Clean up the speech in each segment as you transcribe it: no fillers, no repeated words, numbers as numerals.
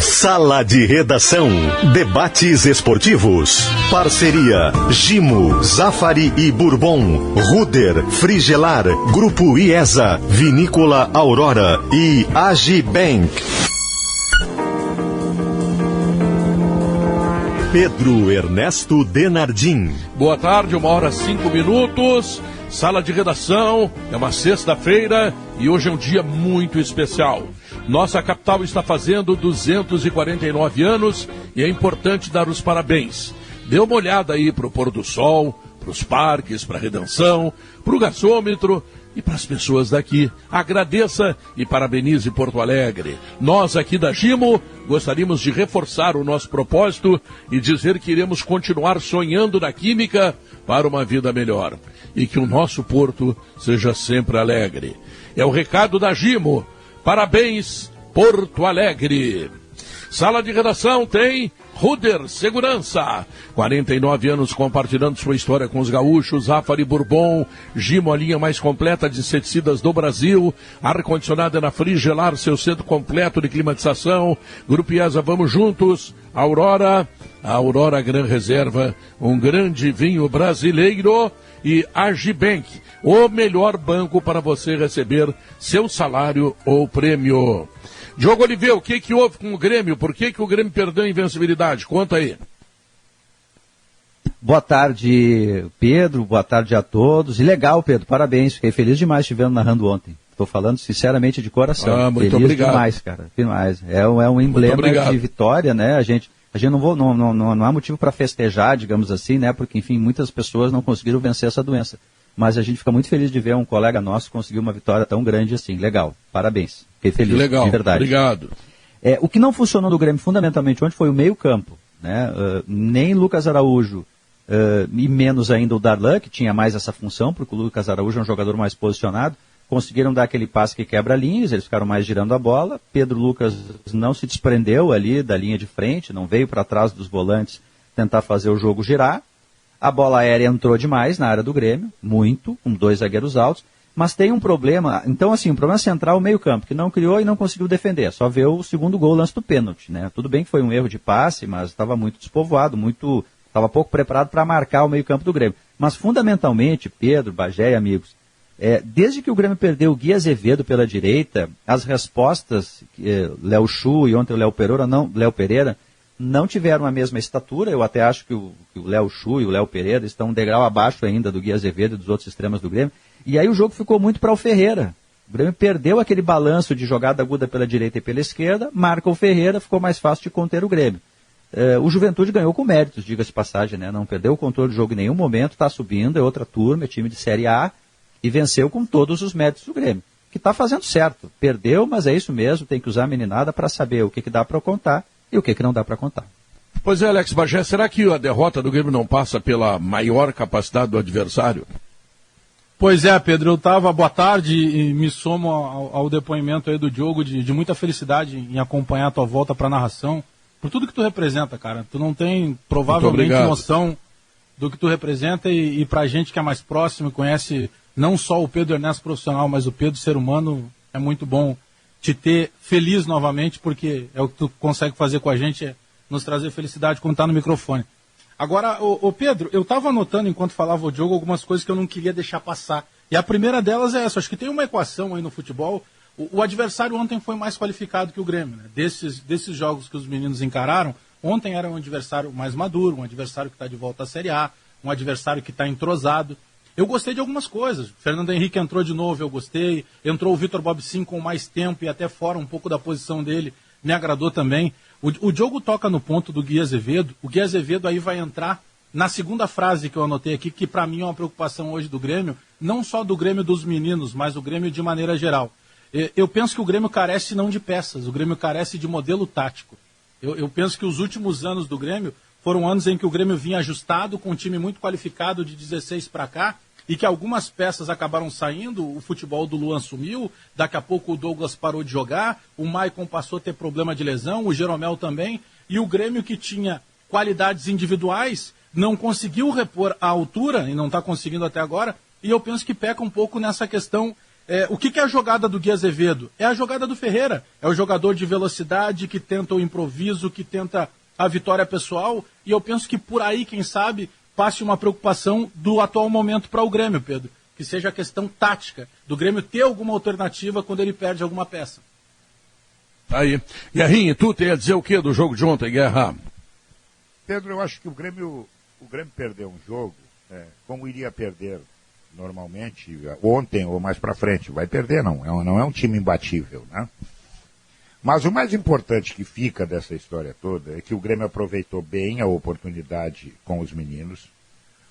Sala de Redação. Debates esportivos. Parceria Gimo, Zafari e Bourbon, Ruder, Frigelar, Grupo IESA, Vinícola Aurora e Agibank. Pedro Ernesto Denardim. Boa tarde, 1h05. Sala de Redação, é uma sexta-feira e hoje é um dia muito especial. Nossa capital está fazendo 249 anos e é importante dar os parabéns. Dê uma olhada aí para o pôr do sol, para os parques, para a Redenção, para o gasômetro e para as pessoas daqui. Agradeça e parabenize Porto Alegre. Nós aqui da Gimo gostaríamos de reforçar o nosso propósito e dizer que iremos continuar sonhando na química para uma vida melhor. E que o nosso Porto seja sempre alegre. É o recado da Gimo. Parabéns, Porto Alegre. Sala de Redação tem Ruder Segurança. 49 anos compartilhando sua história com os gaúchos. Zafari Bourbon, Gimo, a linha mais completa de inseticidas do Brasil. Ar-condicionado na Frigelar, seu centro completo de climatização. Grupo IESA, vamos juntos. Aurora, a Aurora Gran Reserva, um grande vinho brasileiro. E Agibank, o melhor banco para você receber seu salário ou prêmio. Diogo Oliveira, o que houve com o Grêmio? Por que o Grêmio perdeu a invencibilidade? Conta aí. Boa tarde, Pedro. Boa tarde a todos. E legal, Pedro. Parabéns. Fiquei feliz demais te vendo narrando ontem. Estou falando sinceramente de coração. Muito feliz obrigado. Demais, cara. Demais. É um emblema de vitória, né? A gente não há motivo para festejar, digamos assim, né? Porque, enfim, muitas pessoas não conseguiram vencer essa doença. Mas a gente fica muito feliz de ver um colega nosso conseguir uma vitória tão grande assim. Legal. Parabéns. Fiquei feliz. Legal. De verdade. Obrigado. O que não funcionou no Grêmio fundamentalmente ontem foi o meio-campo, né? Nem Lucas Araújo e menos ainda o Darlan, que tinha mais essa função, porque o Lucas Araújo é um jogador mais posicionado, conseguiram dar aquele passe que quebra linhas, eles ficaram mais girando a bola. Pedro Lucas não se desprendeu ali da linha de frente, não veio para trás dos volantes tentar fazer o jogo girar. A bola aérea entrou demais na área do Grêmio, muito, com 2 zagueiros altos, mas tem um problema, então assim, um problema central, o meio-campo, que não criou e não conseguiu defender, só vê o segundo gol, o lance do pênalti, né? Tudo bem que foi um erro de passe, mas estava muito despovoado, estava pouco preparado para marcar o meio-campo do Grêmio. Mas fundamentalmente, Pedro, Bagé e amigos, desde que o Grêmio perdeu o Gui Azevedo pela direita, as respostas, Léo Chu e ontem o Léo Pereira, não tiveram a mesma estatura. Eu até acho que o Léo Chu e o Léo Pereira estão um degrau abaixo ainda do Gui Azevedo e dos outros extremos do Grêmio. E aí o jogo ficou muito para o Ferreira. O Grêmio perdeu aquele balanço de jogada aguda pela direita e pela esquerda, marca o Ferreira, ficou mais fácil de conter o Grêmio. O Juventude ganhou com méritos, diga-se passagem, né? Não perdeu o controle do jogo em nenhum momento, está subindo, é outra turma, é time de Série A, e venceu com todos os méritos do Grêmio, que está fazendo certo. Perdeu, mas é isso mesmo, tem que usar a meninada para saber o que dá para contar e o que não dá para contar. Pois é, Alex Bagé, será que a derrota do Grêmio não passa pela maior capacidade do adversário? Pois é, Pedro, boa tarde e me somo ao depoimento aí do Diogo de muita felicidade em acompanhar a tua volta para a narração, por tudo que tu representa, cara. Tu não tem provavelmente noção do que tu representa e pra gente que é mais próximo e conhece não só o Pedro Ernesto profissional, mas o Pedro ser humano, é muito bom te ter feliz novamente, porque é o que tu consegue fazer com a gente, é nos trazer felicidade quando tá no microfone. Agora, Pedro, eu estava anotando enquanto falava o Diogo algumas coisas que eu não queria deixar passar. E a primeira delas é essa, acho que tem uma equação aí no futebol. O adversário ontem foi mais qualificado que o Grêmio, né? Desses jogos que os meninos encararam, ontem era um adversário mais maduro, um adversário que está de volta à Série A, um adversário que está entrosado. Eu gostei de algumas coisas. O Fernando Henrique entrou de novo, eu gostei. Entrou o Vitor Bobsin com mais tempo e até fora um pouco da posição dele, me agradou também. O Diogo toca no ponto do Gui Azevedo. O Gui Azevedo aí vai entrar na segunda frase que eu anotei aqui, que para mim é uma preocupação hoje do Grêmio, não só do Grêmio dos meninos, mas do Grêmio de maneira geral. Eu penso que o Grêmio carece não de peças, o Grêmio carece de modelo tático. Eu penso que os últimos anos do Grêmio foram anos em que o Grêmio vinha ajustado, com um time muito qualificado de 16 para cá, e que algumas peças acabaram saindo, o futebol do Luan sumiu, daqui a pouco o Douglas parou de jogar, o Maicon passou a ter problema de lesão, o Jeromel também, e o Grêmio que tinha qualidades individuais não conseguiu repor a altura, e não está conseguindo até agora, e eu penso que peca um pouco nessa questão O que é a jogada do Gui Azevedo? É a jogada do Ferreira. É o jogador de velocidade que tenta o improviso, que tenta a vitória pessoal. E eu penso que por aí, quem sabe, passe uma preocupação do atual momento para o Grêmio, Pedro. Que seja a questão tática, do Grêmio ter alguma alternativa quando ele perde alguma peça. Aí. Guerrinha, tu tem a dizer o que do jogo de ontem, Guerra? Pedro, eu acho que o Grêmio perdeu um jogo, como iria perder normalmente, ontem ou mais para frente. Vai perder, não é um time imbatível, né? Mas o mais importante que fica dessa história toda é que o Grêmio aproveitou bem a oportunidade com os meninos.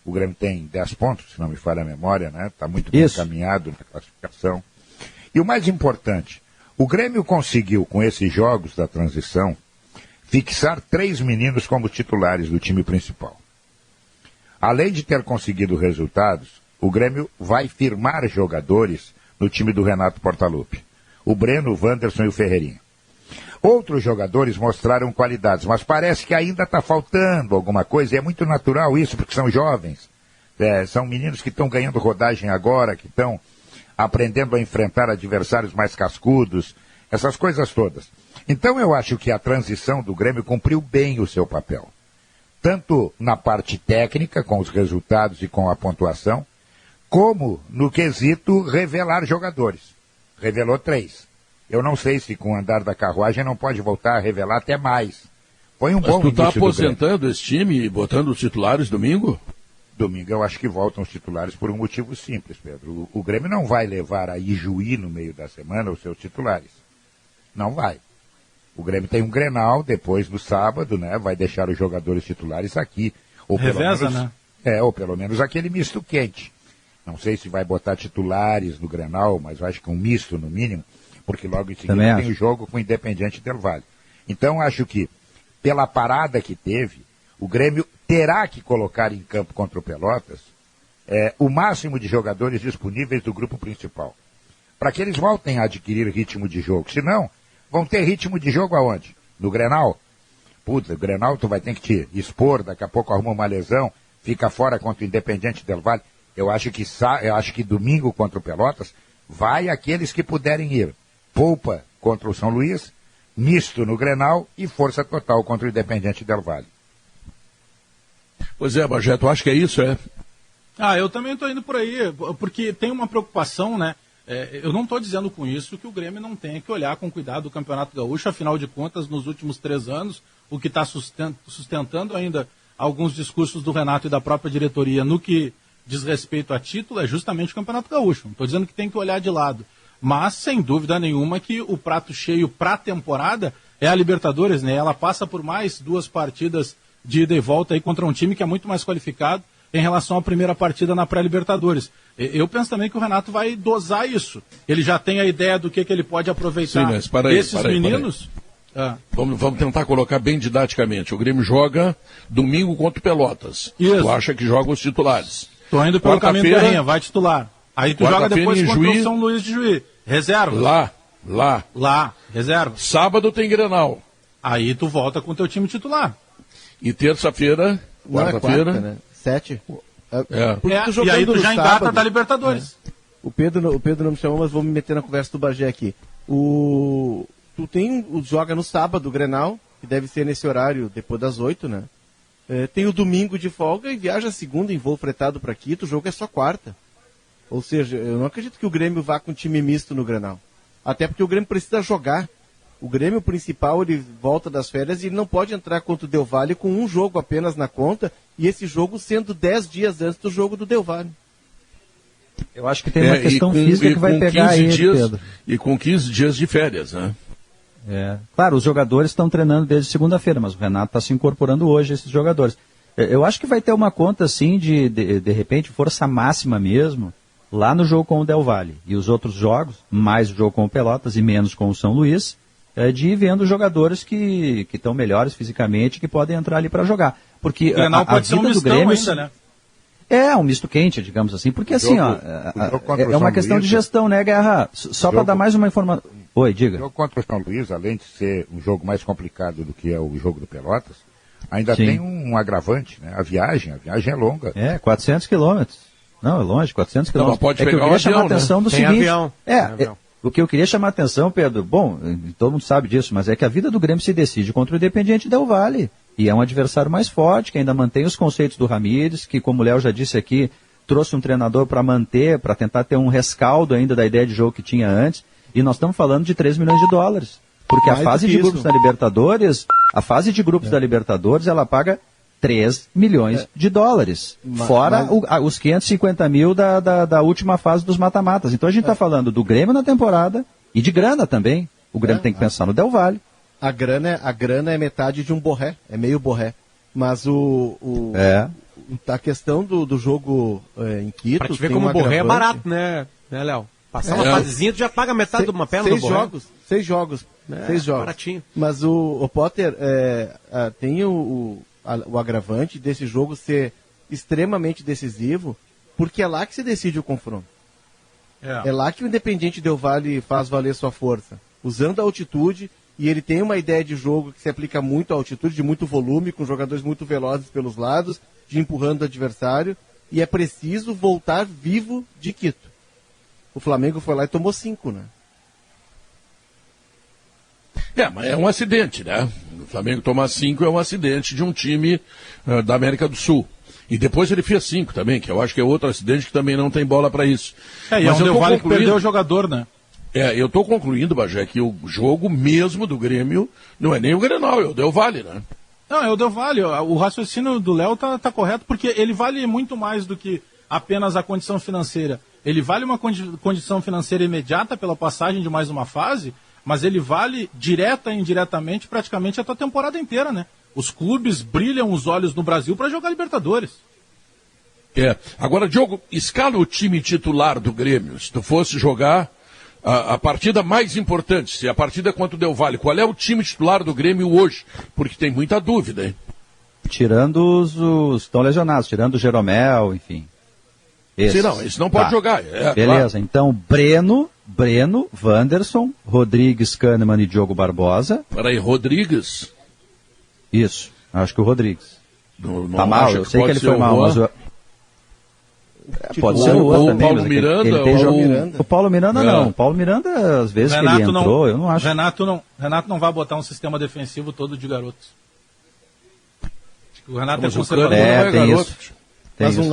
O Grêmio tem 10 pontos, se não me falha a memória, né? Está muito bem encaminhado na classificação. E o mais importante, o Grêmio conseguiu, com esses jogos da transição, fixar 3 meninos como titulares do time principal. Além de ter conseguido resultados, o Grêmio vai firmar jogadores no time do Renato Portaluppi. O Breno, o Wanderson e o Ferreirinha. Outros jogadores mostraram qualidades, mas parece que ainda está faltando alguma coisa, e é muito natural isso, porque são jovens. São meninos que estão ganhando rodagem agora, que estão aprendendo a enfrentar adversários mais cascudos, essas coisas todas. Então eu acho que a transição do Grêmio cumpriu bem o seu papel. Tanto na parte técnica, com os resultados e com a pontuação, como no quesito revelar jogadores. Revelou 3. Eu não sei se com o andar da carruagem não pode voltar a revelar até mais. Foi um bom início do Grêmio. Mas tu está aposentando esse time e botando os titulares domingo? Domingo eu acho que voltam os titulares por um motivo simples, Pedro. O Grêmio não vai levar a Ijuí no meio da semana os seus titulares. Não vai. O Grêmio tem um Grenal depois do sábado, né? Vai deixar os jogadores titulares aqui. Ou Reveza, pelo menos, né? Ou pelo menos aquele misto quente. Não sei se vai botar titulares no Grenal, mas eu acho que um misto no mínimo, porque logo em seguida tem o jogo com o Independiente Del Valle. Então acho que, pela parada que teve, o Grêmio terá que colocar em campo contra o Pelotas o máximo de jogadores disponíveis do grupo principal, para que eles voltem a adquirir ritmo de jogo. Senão, vão ter ritmo de jogo aonde? No Grenal? Puta, o Grenal tu vai ter que te expor, daqui a pouco arruma uma lesão, fica fora contra o Independiente Del Valle. Eu acho que domingo contra o Pelotas, vai aqueles que puderem ir. Poupa contra o São Luís, misto no Grenal e força total contra o Independiente Del Valle. Pois é, Bagé, tu acha que é isso, é? Eu também estou indo por aí, porque tem uma preocupação, né? Eu não estou dizendo com isso que o Grêmio não tenha que olhar com cuidado o Campeonato Gaúcho, afinal de contas, nos últimos 3 anos, o que está sustentando ainda alguns discursos do Renato e da própria diretoria no que diz respeito a título é justamente o Campeonato Gaúcho. Não estou dizendo que tem que olhar de lado. Mas, sem dúvida nenhuma, que o prato cheio para a temporada é a Libertadores, né? Ela passa por mais 2 partidas de ida e volta aí contra um time que é muito mais qualificado em relação à primeira partida na pré-Libertadores. Eu penso também que o Renato vai dosar isso. Ele já tem a ideia do que ele pode aproveitar. Sim, mas para aí, esses meninos. Vamos tentar colocar bem didaticamente. O Grêmio joga domingo contra o Pelotas. Isso. Tu acha que joga os titulares? Tô indo pelo caminho do Guerrinha, vai titular. Aí tu joga depois contra o São Luís de Juí. Reserva. Lá, reserva. Sábado tem Grenal. Aí tu volta com o teu time titular. E terça-feira, quarta-feira... Né? 7. E aí tu já engata da Libertadores. O Pedro não me chamou, mas vou me meter na conversa do Bagé aqui. Tu joga no sábado o Grenal, que deve ser nesse horário depois das 8, né? Tem o domingo de folga e viaja segunda em voo fretado para Quito, o jogo é só quarta. Ou seja, eu não acredito que o Grêmio vá com time misto no Grenal. Até porque o Grêmio precisa jogar. O Grêmio principal, ele volta das férias e ele não pode entrar contra o Del Valle com um jogo apenas na conta, e esse jogo sendo 10 dias antes do jogo do Del Valle. Eu acho que tem uma questão física que vai pegar aí, Pedro. E com 15 dias de férias, né? Claro, os jogadores estão treinando desde segunda-feira, mas o Renato está se incorporando hoje, esses jogadores. Eu acho que vai ter uma conta, assim, de repente, força máxima mesmo, lá no jogo com o Del Valle. E os outros jogos, mais o jogo com o Pelotas e menos com o São Luís, de ir vendo jogadores que estão melhores fisicamente, que podem entrar ali para jogar. Porque a vida do Grêmio ainda, né? É um misto quente, digamos assim. Porque assim, é uma questão de gestão, né, Guerra? Só para dar mais uma informação. Oi, diga. O jogo contra o São Luís, além de ser um jogo mais complicado do que é o jogo do Pelotas, ainda tem um agravante, né? A viagem é longa. 400 quilômetros. Não, é longe, 400 Não, mas quilômetros. pode É que eu pegar queria um chamar a avião, atenção do Tem seguinte. avião. Tem avião. O que eu queria chamar a atenção, Pedro, bom, todo mundo sabe disso, mas é que a vida do Grêmio se decide contra o Independiente Del Valle. E é um adversário mais forte, que ainda mantém os conceitos do Ramírez, que, como o Léo já disse aqui, trouxe um treinador para manter, para tentar ter um rescaldo ainda da ideia de jogo que tinha antes. E nós estamos falando de 3 milhões de dólares. Porque a Mais fase do que de isso. grupos da Libertadores, da Libertadores, ela paga 3 milhões de dólares. Fora os 550 mil da última fase dos mata-matas. Então a gente está falando do Grêmio na temporada e de grana também. O Grêmio tem que pensar no Del Valle. A grana é metade de um borré, é meio borré. Mas a questão do jogo em Quito... Pra te ver tem como um o Borré é agravante. barato, né, Léo? Passar uma fasezinha, tu já paga metade de uma perna do Borré. 6 jogos. 6 jogos. Baratinho. Mas o Potter tem o agravante desse jogo ser extremamente decisivo, porque é lá que se decide o confronto. É lá que o Independiente Del Valle faz valer sua força. Usando a altitude, e ele tem uma ideia de jogo que se aplica muito à altitude, de muito volume, com jogadores muito velozes pelos lados, de empurrando o adversário, e é preciso voltar vivo de Quito. O Flamengo foi lá e tomou 5, né? Mas é um acidente, né? O Flamengo tomar 5 é um acidente de um time da América do Sul. E depois ele fez 5 também, que eu acho que é outro acidente que também não tem bola para isso. E é um Del Valle que perdeu o jogador, né? Eu estou concluindo, Bagé, que o jogo mesmo do Grêmio não é nem o Grenal, é o Del Valle, né? Não, é o Del Valle. O raciocínio do Léo tá correto, porque ele vale muito mais do que apenas a condição financeira. Ele vale uma condição financeira imediata pela passagem de mais uma fase, mas ele vale direta e indiretamente praticamente a tua temporada inteira, né? Os clubes brilham os olhos no Brasil para jogar Libertadores. Agora, Diogo, escala o time titular do Grêmio. Se tu fosse jogar a partida mais importante, se a partida é contra o Del Valle, qual é o time titular do Grêmio hoje? Porque tem muita dúvida, hein? Tirando os estão lesionados, tirando o Jeromel, enfim. Esse não pode jogar. Beleza, claro. Então Breno, Wanderson, Rodrigues, Kahneman e Diogo Barbosa. Peraí, Rodrigues? Isso, acho que o Rodrigues. Não tá mal, eu sei que ele foi mal, mas pode ser o Paulo também, Miranda, o Paulo Miranda não. O Paulo Miranda, às vezes Renato que ele entrou, eu não acho. Renato não vai botar um sistema defensivo todo de garotos. O Renato mas é conservador. Tem isso. Mas um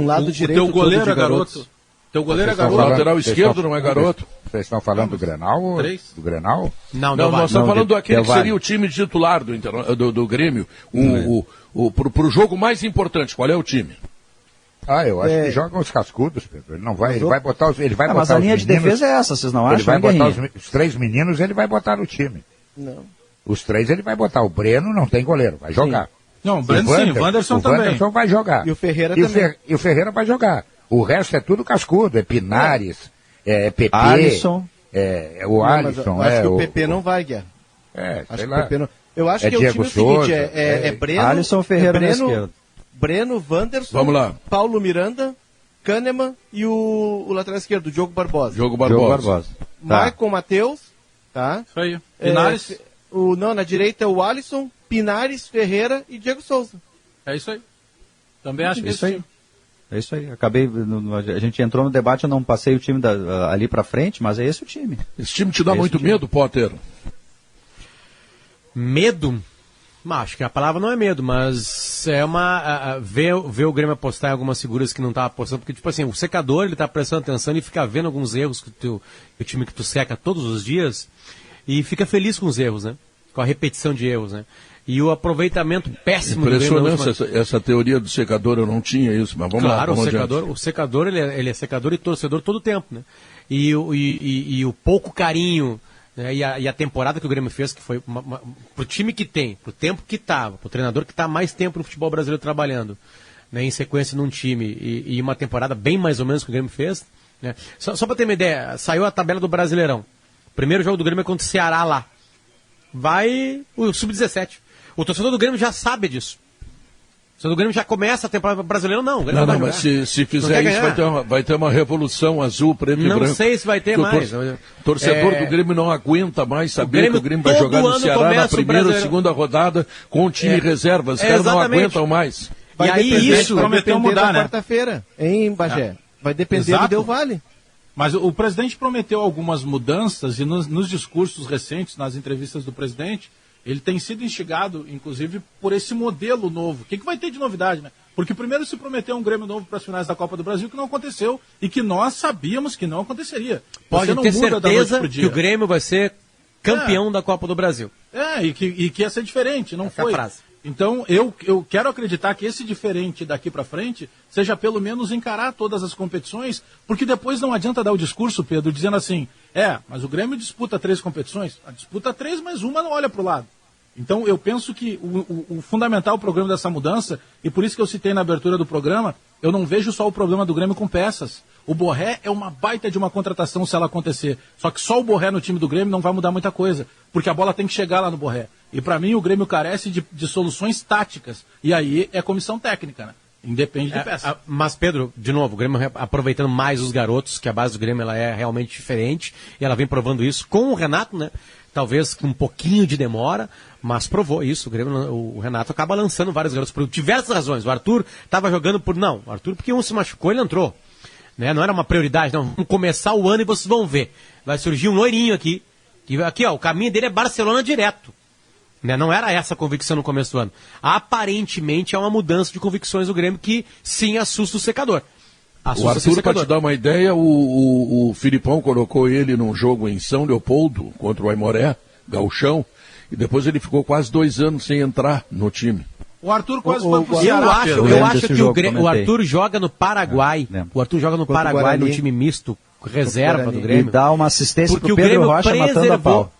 lado direito, o teu goleiro é garoto. Teu goleiro é garoto. O lateral esquerdo não é garoto. Vocês estão falando do Grenal? Do Grenal? Não, nós estamos falando daquele que seria o time titular do Grêmio. Pro jogo mais importante, qual é o time? Eu acho que jogam os cascudos, Pedro. Ele não vai, ele vai botar os, ele vai botar mas a linha de defesa é essa, vocês não acham? Ele vai botar os 3 meninos, ele vai botar no time. Não. Os 3 ele vai botar. O Breno não tem goleiro, vai jogar. Não, o Breno sim, o Wanderson também. O Wanderson vai jogar. E o Ferreira também. E o Ferreira vai jogar. O resto é tudo cascudo, é Pinares, é PP, Alisson. O Alisson. Acho que o PP não vai, Guerra. Sei lá. Eu acho que o time é o seguinte, é Breno, Alisson, Ferreira na esquerda. Breno, Wanderson, Vamos lá. Paulo Miranda, Kahneman e o lateral esquerdo, Diogo Barbosa. Diogo Barbosa. Maicon Matheus, tá? Isso aí. Pinares. Na direita o Alisson, Pinares, Ferreira e Diego Souza. É isso aí. Também acho que isso aí. É isso aí. A gente entrou no debate, eu não passei o time ali pra frente, mas é esse o time. Esse time te dá muito medo, Potter? Medo? Acho que a palavra não é medo, mas é ver o Grêmio apostar em algumas figuras que não tá apostando, porque tipo assim, o secador ele tá prestando atenção e fica vendo alguns erros que o time que tu seca todos os dias e fica feliz com os erros, né? Com a repetição de erros, né? E o aproveitamento péssimo do Grêmio. Impressionante essa teoria do secador, eu não tinha isso, mas vamos lá. Claro, o secador ele é secador e torcedor todo o tempo, né? E o pouco carinho, né? E a temporada que o Grêmio fez, que foi pro time que tem, pro tempo que estava, pro treinador que está mais tempo no futebol brasileiro trabalhando, né? Em sequência num time, e uma temporada bem mais ou menos que o Grêmio fez, né? Só para ter uma ideia, saiu a tabela do Brasileirão. O primeiro jogo do Grêmio é contra o Ceará lá. Vai o Sub-17. O torcedor do Grêmio já sabe disso. O torcedor do Grêmio já começa a temporada brasileira, não. O Grêmio não, mas se fizer isso, vai ter uma revolução azul, preto e branco. Não sei se vai ter mais. O torcedor do Grêmio não aguenta mais saber que o Grêmio vai jogar no Ceará na primeira ou segunda rodada com o time reserva. Os caras não aguentam mais. Vai E aí depender, isso vai prometeu depender mudar, da né? quarta-feira, em Bagé. Vai depender do Exato. Del Valle. Mas o presidente prometeu algumas mudanças e nos discursos recentes, nas entrevistas do presidente, ele tem sido instigado, inclusive, por esse modelo novo. O que vai ter de novidade, né? Porque primeiro se prometeu um Grêmio novo para as finais da Copa do Brasil, que não aconteceu e que nós sabíamos que não aconteceria. Pode Você não ter muda da noite certeza pro dia. que o Grêmio vai ser campeão da Copa do Brasil. E que ia ser diferente, não Essa é a foi. frase. Então, eu quero acreditar que esse diferente daqui para frente seja pelo menos encarar todas as competições, porque depois não adianta dar o discurso, Pedro, dizendo assim, mas o Grêmio disputa 3 competições. Disputa 3, mas uma não olha para o lado. Então, eu penso que o fundamental programa dessa mudança, e por isso que eu citei na abertura do programa, eu não vejo só o problema do Grêmio com peças. O Borré é uma baita de uma contratação se ela acontecer. Só que só o Borré no time do Grêmio não vai mudar muita coisa, porque a bola tem que chegar lá no Borré. E para mim o Grêmio carece de soluções táticas. E aí é comissão técnica, né? Independe de peça. Mas, Pedro, de novo, o Grêmio aproveitando mais os garotos, que a base do Grêmio ela é realmente diferente, e ela vem provando isso com o Renato, né? Talvez com um pouquinho de demora, mas provou isso. O Renato acaba lançando vários garotos por diversas razões. O Arthur estava jogando o Arthur, porque um se machucou, ele entrou. Né? Não era uma prioridade, não. Vamos começar o ano e vocês vão ver. Vai surgir um loirinho aqui. Aqui, ó, o caminho dele é Barcelona direto. Né? Não era essa a convicção no começo do ano. Aparentemente é uma mudança de convicções do Grêmio que sim assusta o secador. O Arthur, para te dar uma ideia, o Filipão colocou ele num jogo em São Leopoldo contra o Aimoré, gauchão, e depois ele ficou quase 2 anos sem entrar no time. O Arthur quase foi pro Eu Ceará, acho, Pedro. eu acho que jogo, o Arthur joga no Paraguai. O Arthur joga no Paraguai Guarani. no time misto, reserva do E Grêmio. dá uma assistência Porque pro o Pedro Grêmio Rocha matando a pau.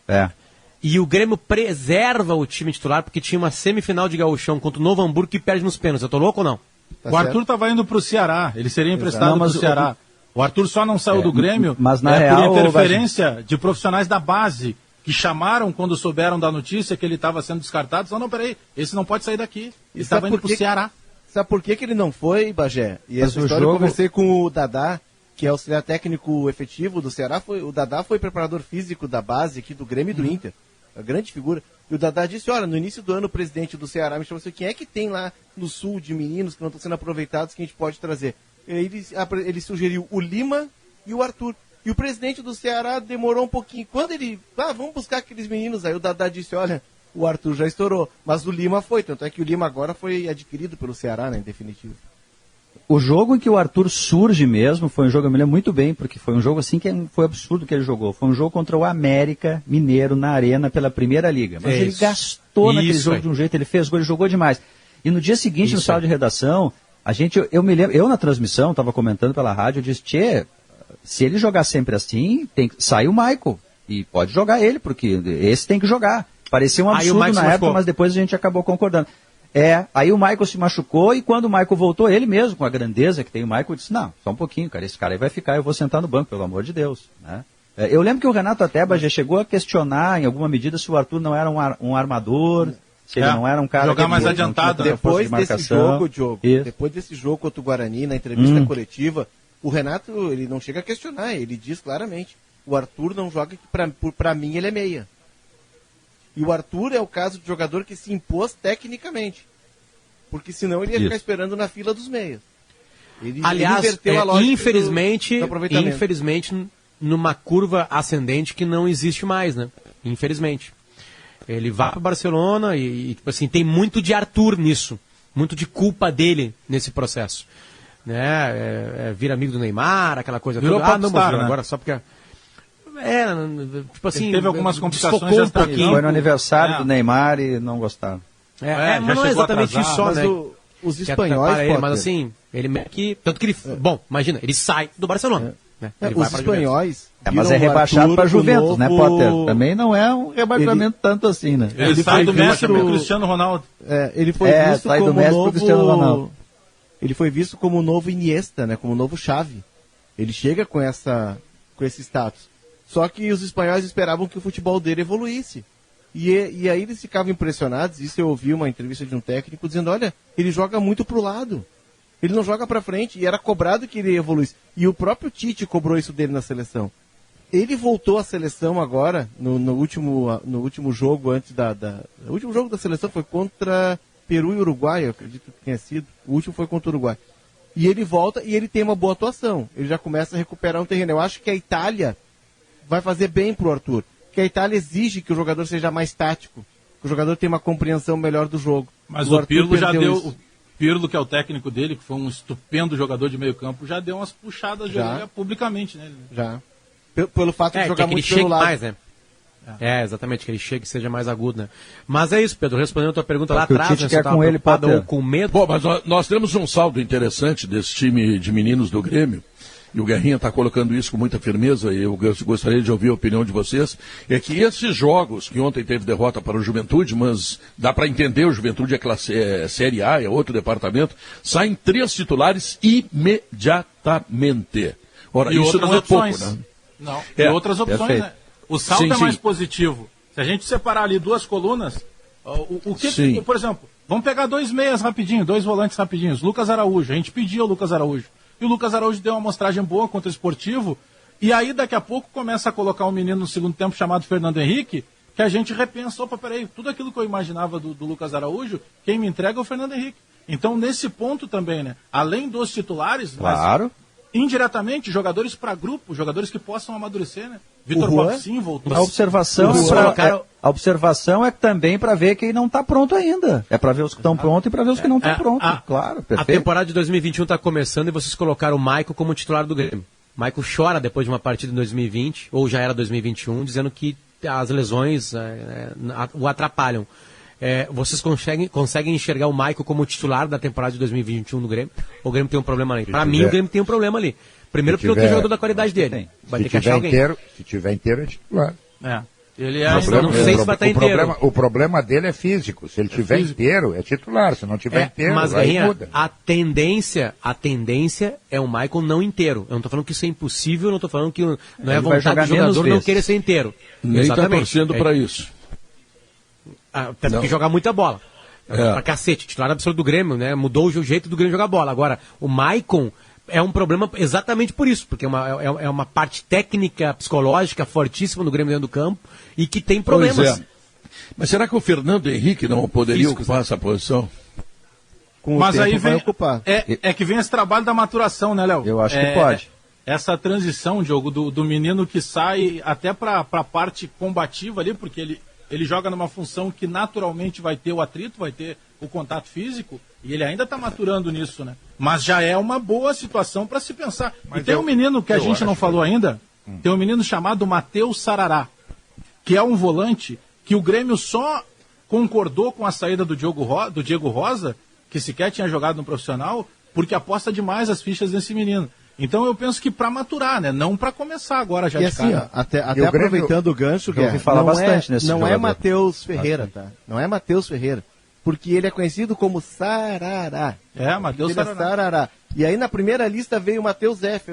E o Grêmio preserva o time titular porque tinha uma semifinal de gauchão contra o Novo Hamburgo que perde nos pênaltis. Eu tô louco ou não? Tá O Arthur certo? estava indo pro Ceará. Ele seria emprestado Não, mas pro Ceará. O Arthur só não saiu do Grêmio mas na por real, interferência de profissionais da base que chamaram quando souberam da notícia que ele estava sendo descartado. Não, peraí, esse não pode sair daqui. Ele estava indo pro Ceará. Sabe por que ele não foi, Bagé? E Mas essa o história jogo- eu conversei com o Dadá, que é auxiliar técnico efetivo do Ceará. O Dadá foi preparador físico da base aqui do Grêmio e do Inter. A grande figura. E o Dadá disse, olha, no início do ano o presidente do Ceará me chamou assim, quem é que tem lá no sul de meninos que não estão sendo aproveitados que a gente pode trazer? Ele sugeriu o Lima e o Arthur. E o presidente do Ceará demorou um pouquinho. Quando ele, vamos buscar aqueles meninos. Aí o Dadá disse, olha, o Arthur já estourou. Mas o Lima foi, tanto é que o Lima agora foi adquirido pelo Ceará, né, em definitivo. O jogo em que o Arthur surge mesmo foi um jogo, eu me lembro muito bem, porque foi um jogo assim que foi absurdo que ele jogou. Foi um jogo contra o América Mineiro na Arena pela Primeira Liga. Mas ele gastou naquele jogo de um jeito, ele fez gol, ele jogou demais. E no dia seguinte, no sala de redação, eu me lembro, eu na transmissão, estava comentando pela rádio, eu disse, tchê, se ele jogar sempre assim, sai o Michael. E pode jogar ele, porque esse tem que jogar. Parecia um absurdo na época, mas depois a gente acabou concordando. Aí o Michael se machucou e quando o Michael voltou, ele mesmo, com a grandeza que tem o Michael, disse, não, só um pouquinho, cara, esse cara aí vai ficar, eu vou sentar no banco, pelo amor de Deus. Né? Eu lembro que o Renato Ateba já chegou a questionar, em alguma medida, se o Arthur não era um armador, se ele não era um cara... Jogar mais adiantado. Depois desse jogo, Diogo, depois desse jogo contra o Guarani, na entrevista coletiva, o Renato, ele não chega a questionar, ele diz claramente, o Arthur não joga, pra mim ele é meia. E o Arthur é o caso de jogador que se impôs tecnicamente. Porque senão ele ia ficar esperando na fila dos meias. Aliás, ele inverteu a lógica infelizmente, numa curva ascendente que não existe mais, né? Infelizmente. Ele vai para Barcelona e tipo assim, tem muito de Arthur nisso. Muito de culpa dele nesse processo. Né? Vira amigo do Neymar, aquela coisa Virou toda. popstar, Mas né? agora só porque... tipo assim... Ele teve algumas complicações desfocou um pouquinho. Foi no aniversário do Neymar e não gostaram. Mas não é exatamente isso só, mas né? os espanhóis, ele, mas assim, ele meio que... Tanto que ele... Bom, imagina, ele sai do Barcelona. Né? Ele vai os pra espanhóis... mas é rebaixado para Juventus, né, Potter? Também não é um rebaixamento tanto assim, né? Ele sai do Messi pro Cristiano Ronaldo. Ele foi visto sai como do Messi pro Cristiano Ronaldo. Ele foi visto como o novo Iniesta, né? Como o novo Xavi. Ele chega com esse status. Só que os espanhóis esperavam que o futebol dele evoluísse. E aí eles ficavam impressionados. Isso eu ouvi uma entrevista de um técnico dizendo, olha, ele joga muito pro lado. Ele não joga pra frente. E era cobrado que ele evoluísse. E o próprio Tite cobrou isso dele na seleção. Ele voltou à seleção agora, no último jogo antes o último jogo da seleção foi contra Peru e Uruguai, eu acredito que tenha sido. O último foi contra o Uruguai. E ele volta e ele tem uma boa atuação. Ele já começa a recuperar um terreno. Eu acho que a Itália vai fazer bem pro Arthur. Porque a Itália exige que o jogador seja mais tático. Que o jogador tenha uma compreensão melhor do jogo. Mas o Pirlo já deu... isso. O Pirlo, que é o técnico dele, que foi um estupendo jogador de meio campo, já deu umas puxadas de orelha publicamente nele. Já. Pelo fato de jogar que ele muito pelo chegue lado. mais, né? Exatamente, que ele chegue e seja mais agudo, né? Mas é isso, Pedro, respondendo a tua pergunta lá que o atrás, Tite né, quer você tava com ele, preocupado Potter. ou com medo. Bom, mas nós temos um saldo interessante desse time de meninos do Grêmio, e o Guerrinha está colocando isso com muita firmeza, e eu gostaria de ouvir a opinião de vocês, é que esses jogos, que ontem teve derrota para o Juventude, mas dá para entender, o Juventude é Série A, é outro departamento, saem 3 titulares imediatamente. Ora, E isso outras não é opções. pouco, né? Não, É, e outras opções, perfeito. né? O saldo Sim, é mais sim. positivo. Se a gente separar ali 2 colunas, o que, Sim. por exemplo, vamos pegar 2 meias rapidinho, 2 volantes rapidinhos. Lucas Araújo, a gente pediu o Lucas Araújo. E o Lucas Araújo deu uma amostragem boa contra o Esportivo. E aí, daqui a pouco, começa a colocar um menino no segundo tempo chamado Fernando Henrique, que a gente repensa, opa, peraí, tudo aquilo que eu imaginava do Lucas Araújo, quem me entrega é o Fernando Henrique. Então, nesse ponto também, né? Além dos titulares, Claro. mas indiretamente, jogadores para grupo, jogadores que possam amadurecer, né? Vitor Juan? Popsin voltou. A observação, Vocês colocaram- a observação é também para ver quem não está pronto ainda. É para ver os que estão prontos e para ver os que não estão prontos. Claro, A perfeito. temporada de 2021 está começando e vocês colocaram o Maicon como titular do Grêmio. Maicon chora depois de uma partida em 2020, ou já era 2021, dizendo que as lesões o atrapalham. Vocês conseguem enxergar o Maicon como titular da temporada de 2021 no Grêmio? Ou o Grêmio tem um problema ali? Para mim, o Grêmio tem um problema ali. Primeiro porque não tem jogador da qualidade dele. Vai ter que achar alguém. Se tiver inteiro, é titular. Ele Não sei se vai estar inteiro. O problema dele é físico. Se ele tiver inteiro, é titular. Se não tiver inteiro, Mas, aí Guerrinha, muda. a tendência é o Maicon não inteiro. Eu não estou falando que isso é impossível, não estou falando que não é Ele vai vontade jogar do jogador menos não vezes. querer ser inteiro. Nem está Exatamente. torcendo para isso. Até porque jogar muita bola. Pra cacete, titular absoluto do Grêmio, né? Mudou o jeito do Grêmio jogar bola. Agora, o Maicon é um problema exatamente por isso, porque é uma parte técnica, psicológica fortíssima do Grêmio dentro do campo e que tem problemas. Pois é. Mas será que o Fernando Henrique não poderia Físicos, ocupar essa posição? Com o Mas tempo aí vai vem, ocupar. é que vem esse trabalho da maturação, né, Léo? Eu acho que pode. Essa transição, Diogo, do menino que sai até para a parte combativa ali, porque ele joga numa função que naturalmente vai ter o atrito, vai ter o contato físico, e ele ainda está maturando nisso, né? Mas já é uma boa situação para se pensar. Mas e tem um menino que a gente não falou ainda, tem um menino chamado Matheus Sarará, que é um volante que o Grêmio só concordou com a saída do Diego Rosa, que sequer tinha jogado no profissional, porque aposta demais as fichas nesse menino. Então eu penso que para maturar, né? Não para começar agora já E de assim, cara. ó, até Grêmio- aproveitando o gancho, Já ouvi Guerra, falar não bastante nesse não é jogador. Matheus Ferreira, tá? Não é Matheus Ferreira. Porque ele é conhecido como Sarará. Matheus Ele é Sarará. Sarará. E aí na primeira lista veio o Matheus F.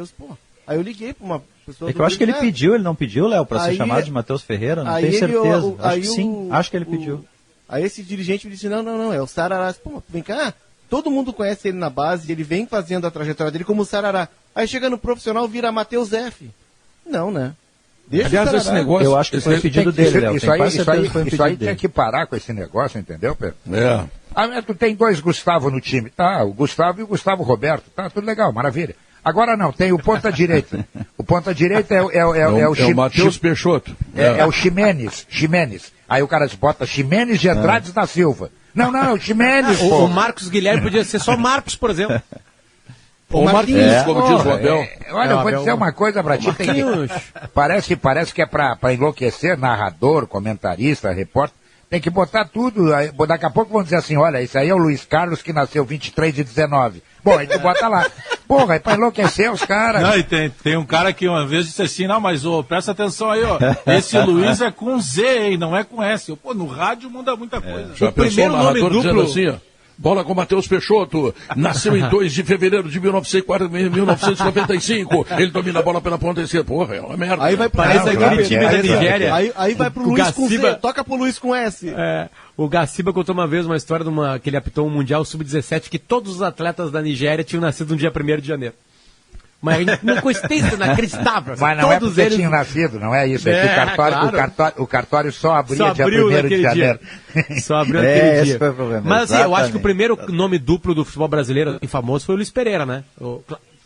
Aí eu liguei para uma pessoa É que eu acho que ele pediu, ele não pediu, Léo, para ser Aí- chamado de Matheus Ferreira? Não aí tenho ele- certeza. o- Acho aí que sim, acho que ele pediu. Aí esse dirigente me disse, não, é o Sarará. Pô, vem cá, todo mundo conhece ele na base, ele vem fazendo a trajetória dele como Sarará. Aí chega no profissional, vira Matheus F. Não, né? Deixa Aliás, o Sarará. esse negócio... Eu acho que foi pedido dele, Léo. Isso Tenho aí, quase isso certeza aí, que foi um isso pedido aí tem dele. que parar com esse negócio, entendeu, Pedro? É. Mas tu tem 2 Gustavo no time. Tá, o Gustavo e o Gustavo Roberto. Tá, tudo legal, maravilha. Agora não, tem o ponta-direita. O ponta-direita é o Matheus Peixoto. É o Ximenes. Aí o cara se bota Ximenes de Andrades da Silva. Não, é o Ximenes, pô. O Marcos Guilherme podia ser só Marcos, por exemplo. O Marquinhos, como diz o Abel. Olha, eu vou dizer uma coisa pra ti. Tem que, parece que é pra enlouquecer narrador, comentarista, repórter. Tem que botar tudo. Aí, daqui a pouco vão dizer assim, olha, isso aí é o Luiz Carlos que nasceu 23 de 19. Bom, aí tu bota lá. Porra, é pra enlouquecer os caras. Não, e tem um cara que uma vez disse assim, não, mas presta atenção aí, ó. Esse Luiz é com Z, hein, não é com S. Pô, no rádio muda muita coisa. Já O pensou primeiro o nome narrador dizendo duplo- assim, ó, bola com Matheus Peixoto, nasceu em 2 de fevereiro de 1995, ele domina a bola pela ponta esquerda. Porra, é uma merda. Aí vai pro Parece Luiz, aquele time da Nigéria. Aí vai pro O Luiz com Gaciba- Z, toca pro Luiz com S. O Gaciba contou uma vez uma história que ele apitou um Mundial Sub-17 que todos os atletas da Nigéria tinham nascido no dia 1º de janeiro. Uma coincidência inacreditável. Mas não é Todos porque eles... tinha nascido, não é isso. É que o cartório só abria dia 1º de janeiro. Só abriu aquele esse dia. foi o problema. Mas assim, eu acho que o Exatamente. primeiro nome duplo do futebol brasileiro e famoso foi o Luiz Pereira, né?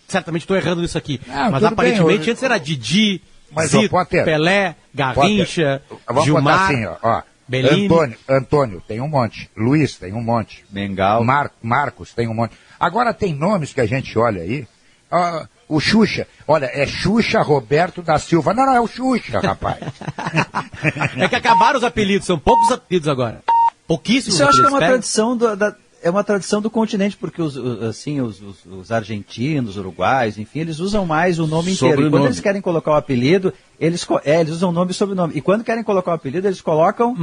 Certamente estou errando nisso aqui. Não, mas tudo aparentemente bem, antes era Didi, Mas, Zito, Potter, Pelé, Garrincha, Vamos Gilmar, botar assim, ó. Bellini. Antônio, tem um monte. Luiz, tem um monte. Mengal. Marcos, tem um monte. Agora tem nomes que a gente olha aí. O Xuxa. Olha, é Xuxa Roberto da Silva. Não, é o Xuxa, rapaz. É que acabaram os apelidos, são poucos apelidos agora. Pouquíssimos Isso eu acho que é apelidos. uma Pega. tradição é uma tradição do continente, porque os argentinos, uruguaios, enfim, eles usam mais o nome inteiro. E quando eles querem colocar o apelido, eles usam nome e sobrenome. E quando querem colocar o apelido, eles colocam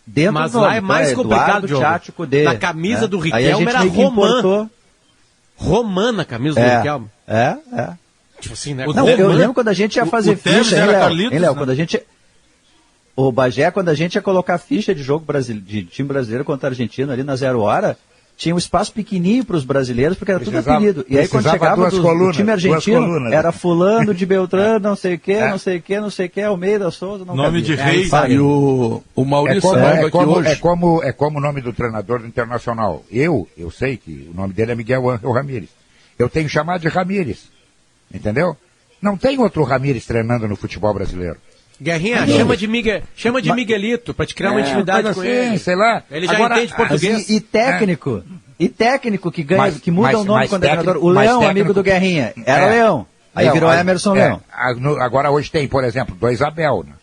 dentro Mas do nome. lá é mais Então, complicado, Eduardo Diogo. Tchatcho Kudê, Na camisa do Aí a Riquelme gente era meio que Romã. importou. Romã na camisa do Riquelme. É. Tipo assim, né? Não, eu lembro quando a gente ia fazer o Tevez ficha, era hein, Léo? Carlitos, Hein, Léo? né? Quando a gente... O Bagé, quando a gente ia colocar ficha de jogo de time brasileiro contra a Argentina ali na 0 hora, tinha um espaço pequenininho para os brasileiros, porque era tudo apelido. E aí quando chegava o time argentino, era fulano de Beltrano, não sei o que, Almeida, Souza, não Nome cabia. de rei. E o Maurício Saiba aqui hoje. É como o nome do treinador do Internacional. Eu sei que o nome dele é Miguel Ángel Ramírez. Eu tenho chamado de Ramírez. Entendeu? Não tem outro Ramírez treinando no futebol brasileiro. Guerrinha, chama de Miguelito, pra te criar uma intimidade com ele. Sei lá. Ele já entende português. E técnico que ganha, Mas- que muda mas- o nome mas quando é técnico- treinador. O mas Leão, técnico- amigo do Guerrinha, era Leão. Aí virou Emerson Leão. Agora hoje tem, por exemplo, 2 Abel, né?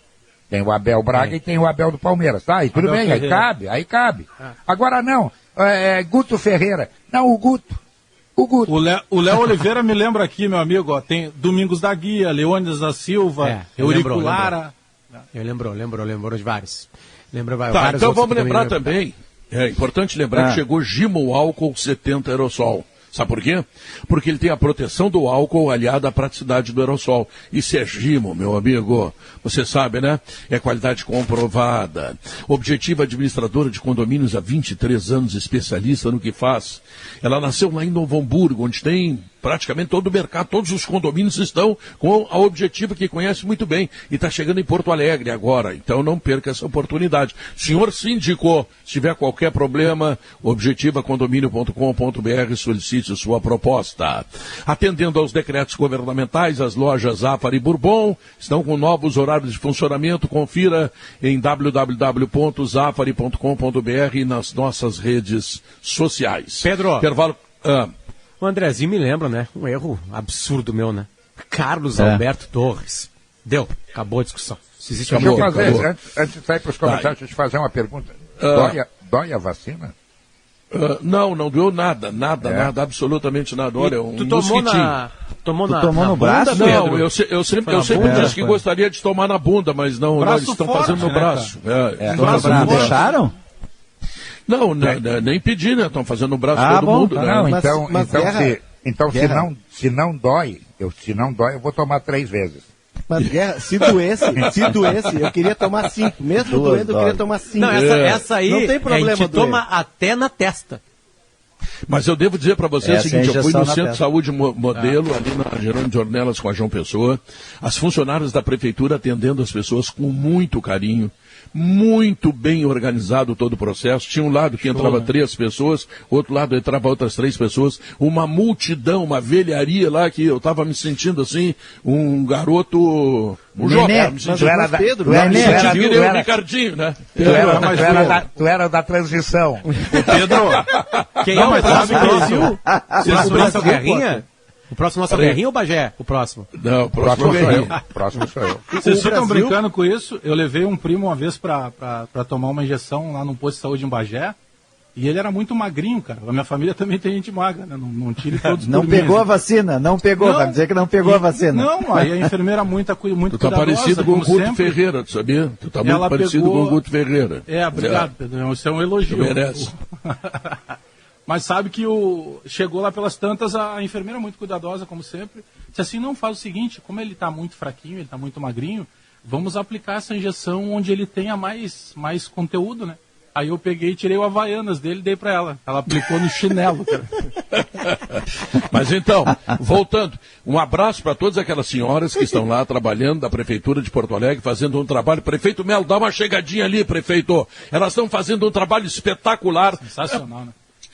Tem o Abel Braga e tem o Abel do Palmeiras. Tá, e tudo Abel bem, Ferreira. aí cabe. Agora não, Guto Ferreira. Não, o Guto. O Léo Oliveira me lembra aqui, meu amigo, ó, tem Domingos da Guia, Leônidas da Silva, Eurico lembrou. Lara. Eu lembrou de vários. Tá, então vamos lembrar também. É importante lembrar que chegou Gimo Álcool 70 Aerosol. Sabe por quê? Porque ele tem a proteção do álcool aliada à praticidade do aerossol. Isso é Gimo, meu amigo. Você sabe, né? É qualidade comprovada. Objetiva administradora de condomínios há 23 anos, especialista no que faz. Ela nasceu lá em Novo Hamburgo, onde tem praticamente todo o mercado, todos os condomínios estão com a Objetiva, que conhece muito bem, e está chegando em Porto Alegre agora, então não perca essa oportunidade. Senhor síndico, se tiver qualquer problema, objetivacondomínio.com.br, solicite sua proposta. Atendendo aos decretos governamentais, as lojas Zafari e Bourbon estão com novos horários de funcionamento, confira em www.zafari.com.br e nas nossas redes sociais. Pedro. Intervalo... O Andrezinho me lembra, né? Um erro absurdo meu, né? Carlos Alberto Torres. Deu. Acabou a discussão. Se existe Deixa eu amor. fazer, antes de sair para os comentários, deixa eu te fazer uma pergunta. Dói a vacina? Não doeu nada, absolutamente nada. Olha, Tu tomou no braço? bunda, Não, Pedro? eu sempre disse que gostaria de tomar na bunda, mas não, eles estão forte, fazendo no né, braço. Não deixaram? Não, nem pedi, né? Estão fazendo no braço todo bom. mundo, né? Não, Mas Guerra. se não dói, eu vou tomar 3 vezes. Mas Guerra, se doesse, eu queria tomar 5. Mesmo doendo, eu queria tomar 5. Não, essa aí Não tem problema, a gente doer. toma até na testa. Mas eu devo dizer para você o Essa seguinte, eu fui injeção no na Centro de testa. Saúde Modelo, ali na Jerônimo de Ornelas com a João Pessoa, as funcionárias da prefeitura atendendo as pessoas com muito carinho, muito bem organizado todo o processo. Tinha um lado que entrava 3 pessoas, outro lado entrava outras 3 pessoas, uma multidão, uma velharia lá que eu estava me sentindo assim, um garoto, um jovem, me sentindo o Ricardinho, né? Tu era da transição. Pedro, Quem é o próximo sabe Brasil? O próximo Guerrinha? O próximo nosso Guerrinha ou o Bagé? O próximo? Não, Próximo sou eu. Vocês ficam Brasil- brincando com isso? Eu levei um primo uma vez pra tomar uma injeção lá num posto de saúde em Bagé. E ele era muito magrinho, cara. A minha família também tem gente magra, né? Não tire todos Não por mim, pegou a assim. vacina, não pegou, Não. vai dizer que não pegou a vacina. Não, aí a enfermeira muito Tu tá cuidadosa, parecido com o como Guto sempre. Ferreira, tu sabia? Tu tá muito Ela parecido pegou- com o Guto Ferreira. Obrigado, Pedro. Isso é um elogio. Tu merece. Mas sabe que chegou lá pelas tantas, a enfermeira muito cuidadosa, como sempre, disse assim, não, faz o seguinte, como ele está muito fraquinho, ele está muito magrinho, vamos aplicar essa injeção onde ele tenha mais conteúdo, né? Aí eu peguei e tirei o Havaianas dele e dei pra ela. Ela aplicou no chinelo, cara. Mas então, voltando, um abraço para todas aquelas senhoras que estão lá trabalhando da Prefeitura de Porto Alegre, fazendo um trabalho. Prefeito Melo, dá uma chegadinha ali, prefeito. Elas estão fazendo um trabalho espetacular. Sensacional, né?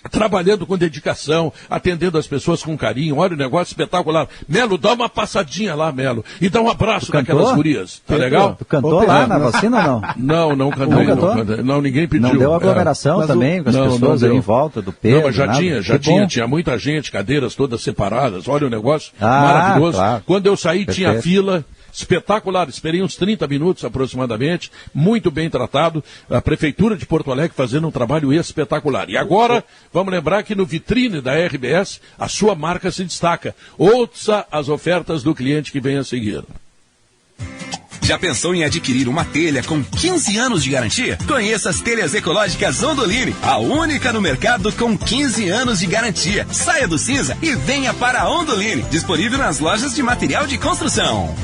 Trabalhando com dedicação, atendendo as pessoas com carinho. Olha o negócio espetacular. Melo, dá uma passadinha lá, Melo. E dá um abraço daquelas gurias. Tá legal? Tu cantou lá na vacina ou não? Não cantei. Não, ninguém pediu. Não deu aglomeração também, com as pessoas ali em volta do Pedro? Não, mas já tinha muita gente, cadeiras todas separadas. Olha o negócio maravilhoso. Claro. Quando eu saí, tinha fila. Espetacular, esperei uns 30 minutos aproximadamente, muito bem tratado, a Prefeitura de Porto Alegre fazendo um trabalho espetacular. E agora, vamos lembrar que no vitrine da RBS, a sua marca se destaca. Ouça as ofertas do cliente que vem a seguir. Já pensou em adquirir uma telha com 15 anos de garantia? Conheça as telhas ecológicas Ondoline, a única no mercado com 15 anos de garantia. Saia do cinza e venha para a Ondoline, disponível nas lojas de material de construção.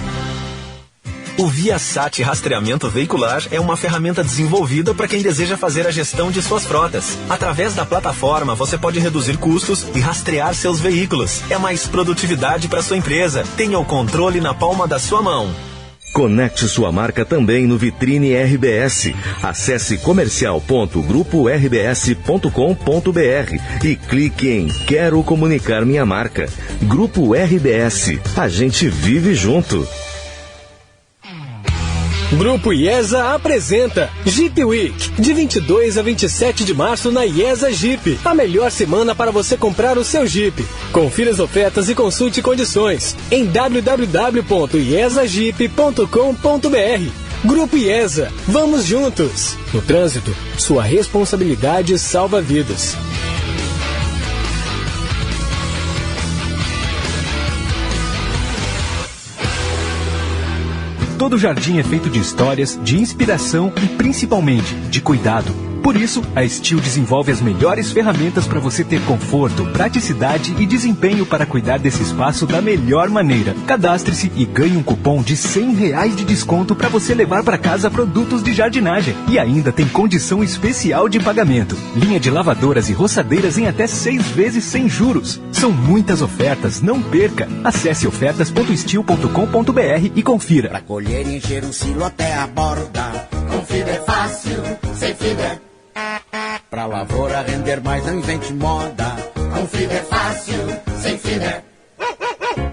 O Viasat Rastreamento Veicular é uma ferramenta desenvolvida para quem deseja fazer a gestão de suas frotas. Através da plataforma, você pode reduzir custos e rastrear seus veículos. É mais produtividade para sua empresa. Tenha o controle na palma da sua mão. Conecte sua marca também no Vitrine RBS. Acesse comercial.grupo-rbs.com.br e clique em Quero comunicar minha marca. Grupo RBS. A gente vive junto. Grupo IESA apresenta Jeep Week, de 22 a 27 de março na IESA Jeep. A melhor semana para você comprar o seu Jeep. Confira as ofertas e consulte condições em www.iesajeep.com.br. Grupo IESA, vamos juntos. No trânsito, sua responsabilidade salva vidas. Todo jardim é feito de histórias, de inspiração e, principalmente, de cuidado. Por isso, a Steel desenvolve as melhores ferramentas para você ter conforto, praticidade e desempenho para cuidar desse espaço da melhor maneira. Cadastre-se e ganhe um cupom de R$100 de desconto para você levar para casa produtos de jardinagem. E ainda tem condição especial de pagamento. Linha de lavadoras e roçadeiras em até 6 vezes sem juros. São muitas ofertas, não perca. Acesse ofertas.steel.com.br e confira. Para colher e encher um silo até a borda. Com fibra é fácil, sem fibra. Pra lavoura render mais, não invente moda. Com fibra é fácil, sem fibra.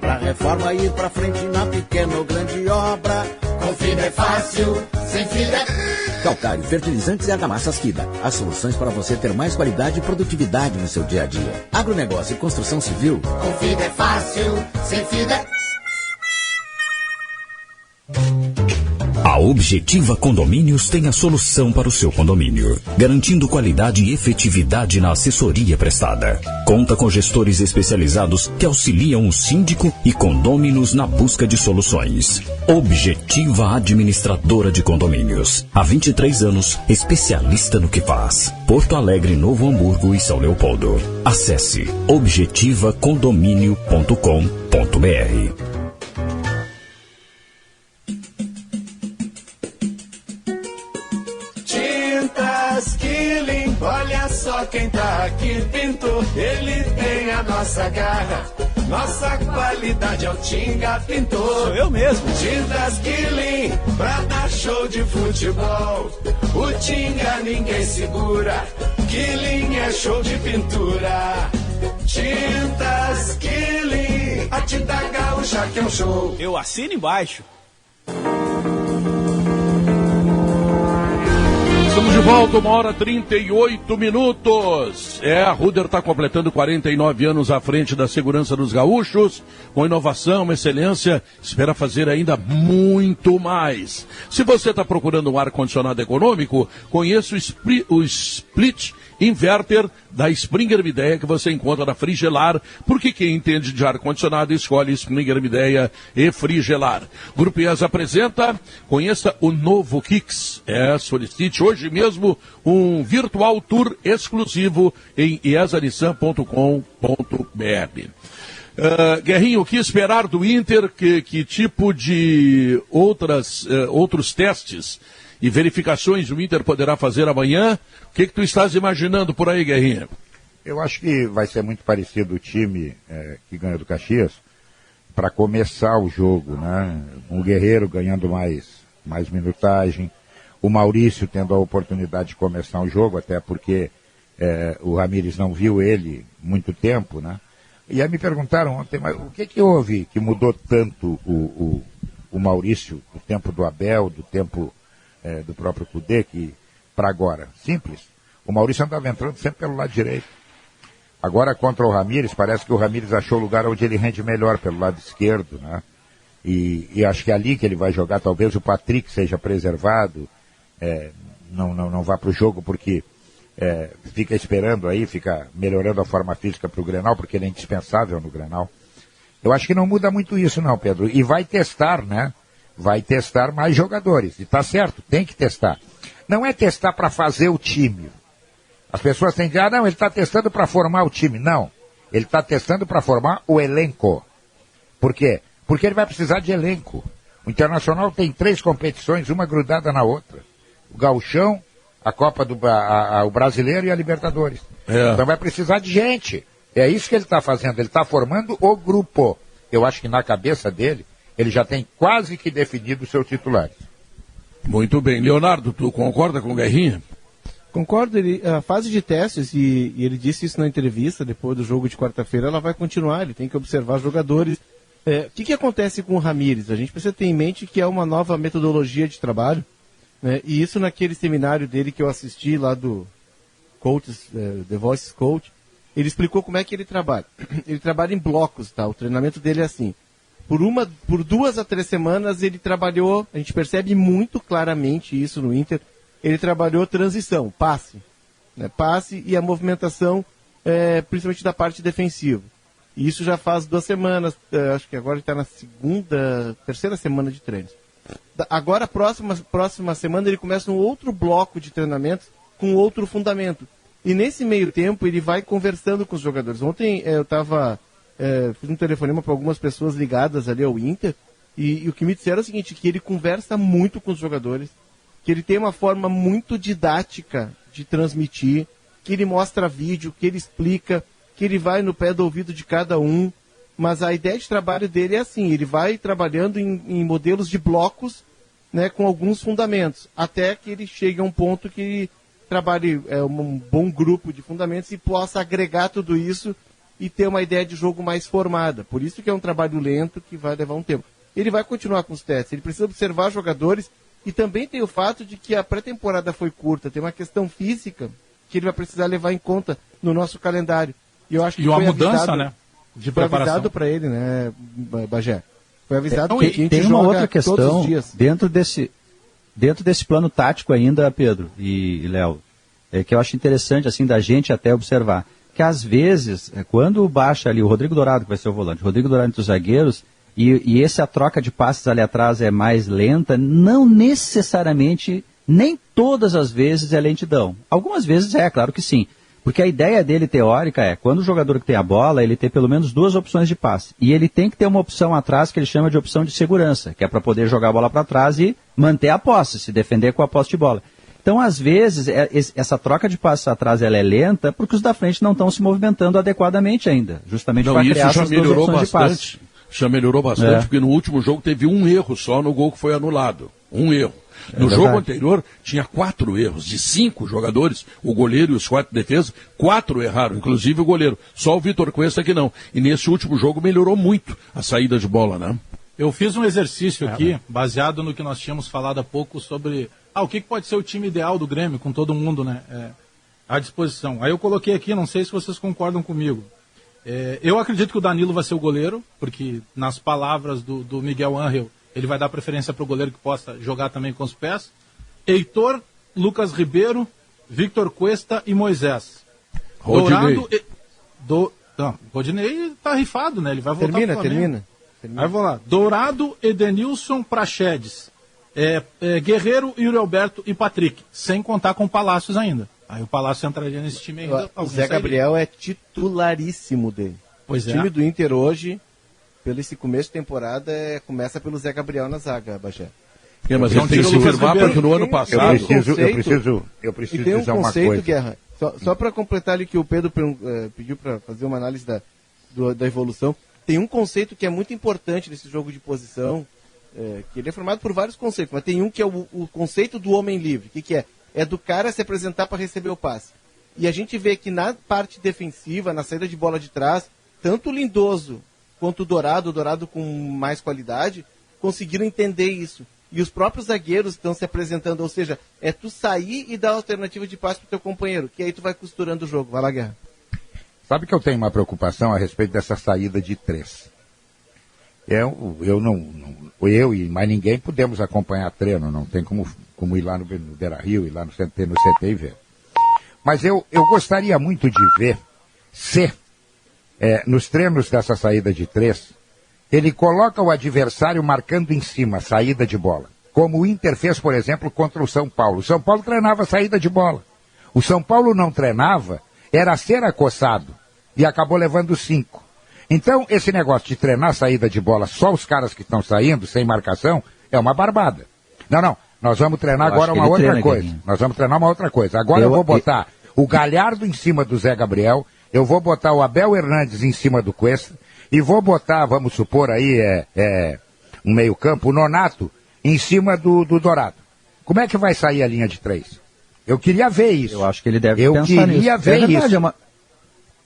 Pra reforma ir pra frente na pequena ou grande obra. Com fibra é fácil, sem fibra. Calcário, fertilizantes e argamassas Kida. As soluções para você ter mais qualidade e produtividade no seu dia a dia. Agronegócio e construção civil. Com fibra é fácil, sem fibra. A Objetiva Condomínios tem a solução para o seu condomínio, garantindo qualidade e efetividade na assessoria prestada. Conta com gestores especializados que auxiliam o síndico e condôminos na busca de soluções. Objetiva Administradora de Condomínios. Há 23 anos, especialista no que faz. Porto Alegre, Novo Hamburgo e São Leopoldo. Acesse objetivacondomínio.com.br. Olha só quem tá aqui, pintor, ele tem a nossa garra, nossa qualidade é o Tinga Pintor. Sou eu mesmo. Tintas Guilin, pra dar show de futebol, o Tinga ninguém segura, Guilin é show de pintura. Tintas Guilin, a tinta gaúcha que é um show. Eu assino embaixo. Estamos de volta, 1h38. A Ruder está completando 49 anos à frente da segurança dos gaúchos, com inovação, excelência, espera fazer ainda muito mais. Se você está procurando um ar-condicionado econômico, conheça o Split Inverter da Springer Midea, que você encontra na Frigelar, porque quem entende de ar-condicionado escolhe Springer Midea e Frigelar. Grupo IESA apresenta, conheça o novo Kicks. Solicite hoje mesmo um virtual tour exclusivo em iesanissan.com.br. Guerrinho, o que esperar do Inter? Que tipo de outros testes e verificações o Inter poderá fazer amanhã. O que tu estás imaginando por aí, Guerrinha? Eu acho que vai ser muito parecido o time que ganha do Caxias para começar o jogo, né? O Guerreiro ganhando mais minutagem, o Maurício tendo a oportunidade de começar o jogo, até porque o Ramírez não viu ele muito tempo, né? E aí me perguntaram ontem, mas o que houve que mudou tanto o Maurício, do tempo do Abel, do tempo do próprio Cudê, para agora? Simples. O Maurício andava entrando sempre pelo lado direito. Agora, contra o Ramírez, parece que o Ramírez achou o lugar onde ele rende melhor, pelo lado esquerdo, né? E acho que é ali que ele vai jogar. Talvez o Patrick seja preservado, não vá para o jogo porque fica esperando aí, fica melhorando a forma física para o Grenal, porque ele é indispensável no Grenal. Eu acho que não muda muito isso não, Pedro. E vai testar, né? Vai testar mais jogadores. E tá certo, tem que testar. Não é testar para fazer o time. As pessoas têm que dizer, não, ele está testando para formar o time. Não, ele está testando para formar o elenco. Por quê? Porque ele vai precisar de elenco. O Internacional tem 3 competições, uma grudada na outra. O Gauchão, a Copa o Brasileiro e a Libertadores. Então vai precisar de gente. É isso que ele está fazendo, ele está formando o grupo. Eu acho que na cabeça dele, ele já tem quase que definido os seus titulares. Muito bem. Leonardo, tu concorda com o Guerrinha? Concordo, a fase de testes, e ele disse isso na entrevista, depois do jogo de quarta-feira, ela vai continuar, ele tem que observar jogadores. O que acontece com o Ramírez? A gente precisa ter em mente que é uma nova metodologia de trabalho, né? E isso naquele seminário dele que eu assisti lá do Coaches, The Voice Coach, ele explicou como é que ele trabalha. Ele trabalha em blocos, tá? O treinamento dele é assim. Por 2 a 3 semanas ele trabalhou, a gente percebe muito claramente isso no Inter, ele trabalhou transição, passe, né? Passe e a movimentação, principalmente da parte defensiva. E isso já faz 2 semanas, acho que agora ele está na terceira semana de treinos. Agora, próxima semana, ele começa um outro bloco de treinamento com outro fundamento. E nesse meio tempo, ele vai conversando com os jogadores. Ontem eu fiz um telefonema para algumas pessoas ligadas ali ao Inter, e o que me disseram é o seguinte, que ele conversa muito com os jogadores, que ele tem uma forma muito didática de transmitir, que ele mostra vídeo, que ele explica, que ele vai no pé do ouvido de cada um, mas a ideia de trabalho dele é assim, ele vai trabalhando em modelos de blocos, né, com alguns fundamentos, até que ele chegue a um ponto que ele trabalhe um bom grupo de fundamentos e possa agregar tudo isso e ter uma ideia de jogo mais formada. Por isso que é um trabalho lento que vai levar um tempo. Ele vai continuar com os testes, ele precisa observar jogadores. E também tem o fato de que a pré-temporada foi curta, tem uma questão física que ele vai precisar levar em conta no nosso calendário. E eu acho que uma mudança, né? De foi preparação. avisado para ele, né, Bagé? Foi avisado que a gente tem uma joga outra questão todos os dias. dentro desse plano tático ainda, Pedro e Léo, que eu acho interessante assim da gente até observar, que às vezes, quando baixa ali o Rodrigo Dourado, que vai ser o volante, o Rodrigo Dourado entre os zagueiros, e essa troca de passes ali atrás é mais lenta, não necessariamente, nem todas as vezes é lentidão. Algumas vezes claro que sim. Porque a ideia dele, teórica, é, quando o jogador que tem a bola, ele tem pelo menos 2 opções de passe. E ele tem que ter uma opção atrás que ele chama de opção de segurança, que é para poder jogar a bola para trás e manter a posse, se defender com a posse de bola. Então, às vezes, essa troca de passes atrás ela é lenta porque os da frente não estão se movimentando adequadamente ainda, justamente para criar essas 2 opções de passe. Já melhorou bastante, porque no último jogo teve um erro só no gol que foi anulado. Um erro. No jogo anterior, tinha 4 erros. De 5 jogadores, o goleiro e os 4 defesas, 4 erraram, inclusive o goleiro. Só o Vitor Cuesta que não. E nesse último jogo melhorou muito a saída de bola, né? Eu fiz um exercício aqui, baseado no que nós tínhamos falado há pouco sobre o que pode ser o time ideal do Grêmio, com todo mundo, né, à disposição. Aí eu coloquei aqui, não sei se vocês concordam comigo. Eu acredito que o Danilo vai ser o goleiro, porque nas palavras do Miguel Ángel, ele vai dar preferência para o goleiro que possa jogar também com os pés. Heitor, Lucas Ribeiro, Victor Cuesta e Moisés. Rodinei. Rodinei tá rifado, né? Ele vai voltar pro Flamengo. Termina. Aí vou lá. Dourado, Edenilson, Praxedes. Guerreiro, Yuri Alberto e Patrick. Sem contar com o Palácios ainda. Aí o Palácio entraria nesse time ainda. O Zé Gabriel é titularíssimo dele. Pois o time do Inter hoje, pelo esse começo de temporada, começa pelo Zé Gabriel na zaga, Bagé. Mas ele tem que se firmar porque no ano passado... Eu preciso tem um dizer uma conceito, coisa. Guerra, só para completar ali que o Pedro pediu para fazer uma análise da evolução, tem um conceito que é muito importante nesse jogo de posição, que ele é formado por vários conceitos, mas tem um que é o conceito do homem livre. O que é? É do cara se apresentar para receber o passe. E a gente vê que na parte defensiva, na saída de bola de trás, tanto o Lindoso quanto o Dourado com mais qualidade, conseguiram entender isso. E os próprios zagueiros estão se apresentando, ou seja, é tu sair e dar alternativa de passe pro teu companheiro, que aí tu vai costurando o jogo. Vai lá, Guerra. Sabe que eu tenho uma preocupação a respeito dessa saída de 3. Eu e mais ninguém podemos acompanhar treino, não tem como ir lá no Beira-Rio, ir lá no CT e ver. Mas eu gostaria muito de ver se, nos treinos dessa saída de 3, ele coloca o adversário marcando em cima, saída de bola. Como o Inter fez, por exemplo, contra o São Paulo. O São Paulo treinava saída de bola. O São Paulo não treinava, era ser acossado. E acabou levando 5. Então, esse negócio de treinar saída de bola, só os caras que estão saindo, sem marcação, é uma barbada. Não. Nós vamos treinar agora uma outra coisa. Nós vamos treinar uma outra coisa. Agora eu vou botar o Galhardo em cima do Zé Gabriel, eu vou botar o Abel Hernandes em cima do Cuesta, e vou botar, vamos supor aí, um meio-campo, o Nonato, em cima do Dourado. Como é que vai sair a linha de 3? Eu queria ver isso. Eu acho que ele deve pensar nisso. Eu queria ver isso.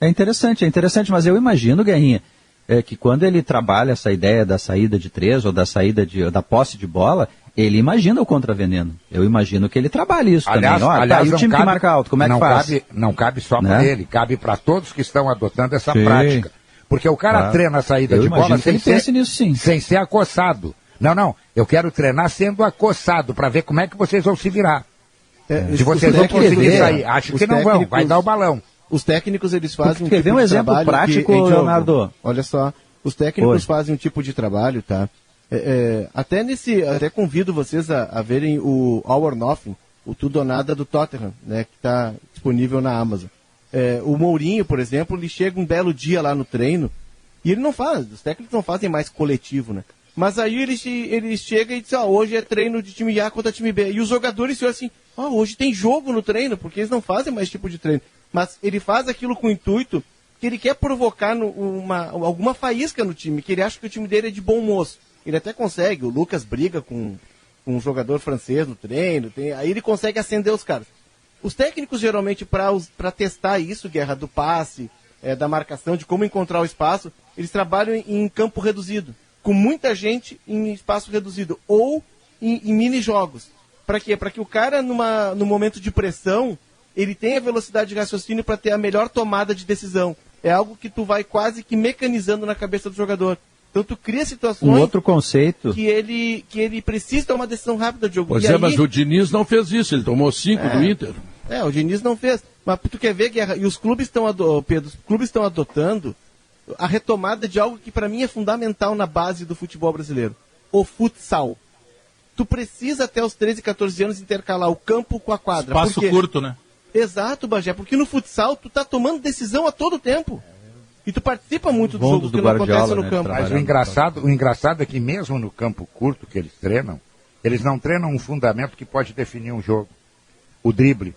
É interessante, mas eu imagino, Guerrinha, que quando ele trabalha essa ideia da saída de 3 ou da saída da posse de bola, ele imagina o contraveneno. Eu imagino que ele trabalha isso também. Aliás, e o time que marca alto, como é que faz? Não cabe só para ele, cabe para todos que estão adotando essa prática. Porque o cara treina a saída de bola sem ser acossado. Não, eu quero treinar sendo acossado, para ver como é que vocês vão se virar. Se vocês vão conseguir sair. Acho que não vão, vai dar o balão. Os técnicos, eles fazem um tipo um exemplo prático, Leonardo. Olha só, os técnicos fazem um tipo de trabalho, tá? Até convido vocês a verem o All or Nothing, o Tudo ou Nada do Tottenham, né, que está disponível na Amazon. O Mourinho, por exemplo, ele chega um belo dia lá no treino e ele não faz, os técnicos não fazem mais coletivo, né? Mas aí ele chega e diz, hoje é treino de time A contra time B. E os jogadores se olham assim, hoje tem jogo no treino, porque eles não fazem mais tipo de treino. Mas ele faz aquilo com o intuito que ele quer provocar alguma faísca no time, que ele acha que o time dele é de bom moço. Ele até consegue, o Lucas briga com um jogador francês no treino, aí ele consegue acender os caras. Os técnicos, geralmente, para testar isso, Guerra, do passe, da marcação, de como encontrar o espaço, eles trabalham em campo reduzido, com muita gente em espaço reduzido, ou em mini-jogos. Para quê? Para que o cara, no momento de pressão, ele tenha velocidade de raciocínio para ter a melhor tomada de decisão. É algo que tu vai quase que mecanizando na cabeça do jogador. Então tu cria situações um outro conceito que ele precisa tomar uma decisão rápida de jogo. Pois mas o Diniz não fez isso, ele tomou 5 do Inter. O Diniz não fez. Mas tu quer ver, Guerra, e os clubes estão adotando a retomada de algo que para mim é fundamental na base do futebol brasileiro. O futsal. Tu precisa até os 13, 14 anos intercalar o campo com a quadra. Espaço curto, né? Exato, Bagé, porque no futsal tu tá tomando decisão a todo tempo. E tu participa muito do jogo que não acontece no campo. Mas o engraçado é que mesmo no campo curto que eles treinam, eles não treinam um fundamento que pode definir um jogo. O drible.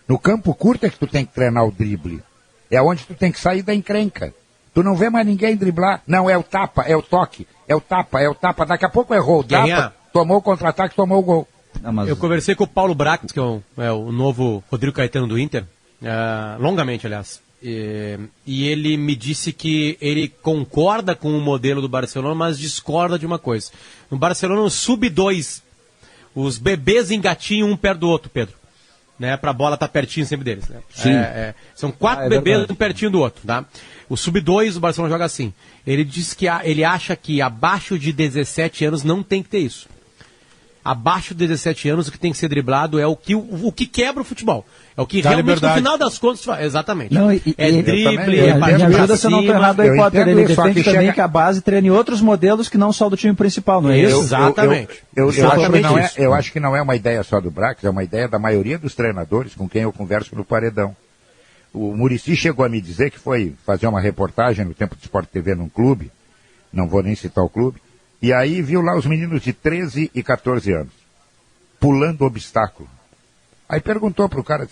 No campo curto é que tu tem que treinar o drible. É onde tu tem que sair da encrenca. Tu não vê mais ninguém driblar. Não, é o tapa, é o toque, é o tapa. Daqui a pouco errou o tapa, tomou o contra-ataque, tomou o gol. Eu conversei com o Paulo Brax, que é o novo Rodrigo Caetano do Inter, longamente, aliás. E ele me disse que ele concorda com o modelo do Barcelona, mas discorda de uma coisa. No Barcelona, no sub-2, os bebês engatinham um perto do outro, Pedro. Né, pra bola estar pertinho sempre deles. Né? Sim. São 4 bebês um pertinho do outro. Tá? O sub-2, o Barcelona joga assim. Ele diz que ele acha que abaixo de 17 anos não tem que ter isso. Abaixo de 17 anos, o que tem que ser driblado é o que quebra o futebol. É o que dá realmente, liberdade. No final das contas, exatamente. Não, drible, é partir me pra ajuda se eu não estou errado aí, Potter. Ele defende também que a base treine outros modelos que não só do time principal, não é isso? Exatamente. Eu acho que não é uma ideia só do Brax, é uma ideia da maioria dos treinadores com quem eu converso no Paredão. O Muricy chegou a me dizer que foi fazer uma reportagem no Tempo de Sport TV num clube, não vou nem citar o clube, E aí viu lá os meninos de 13 e 14 anos, pulando obstáculo. Aí perguntou pro cara,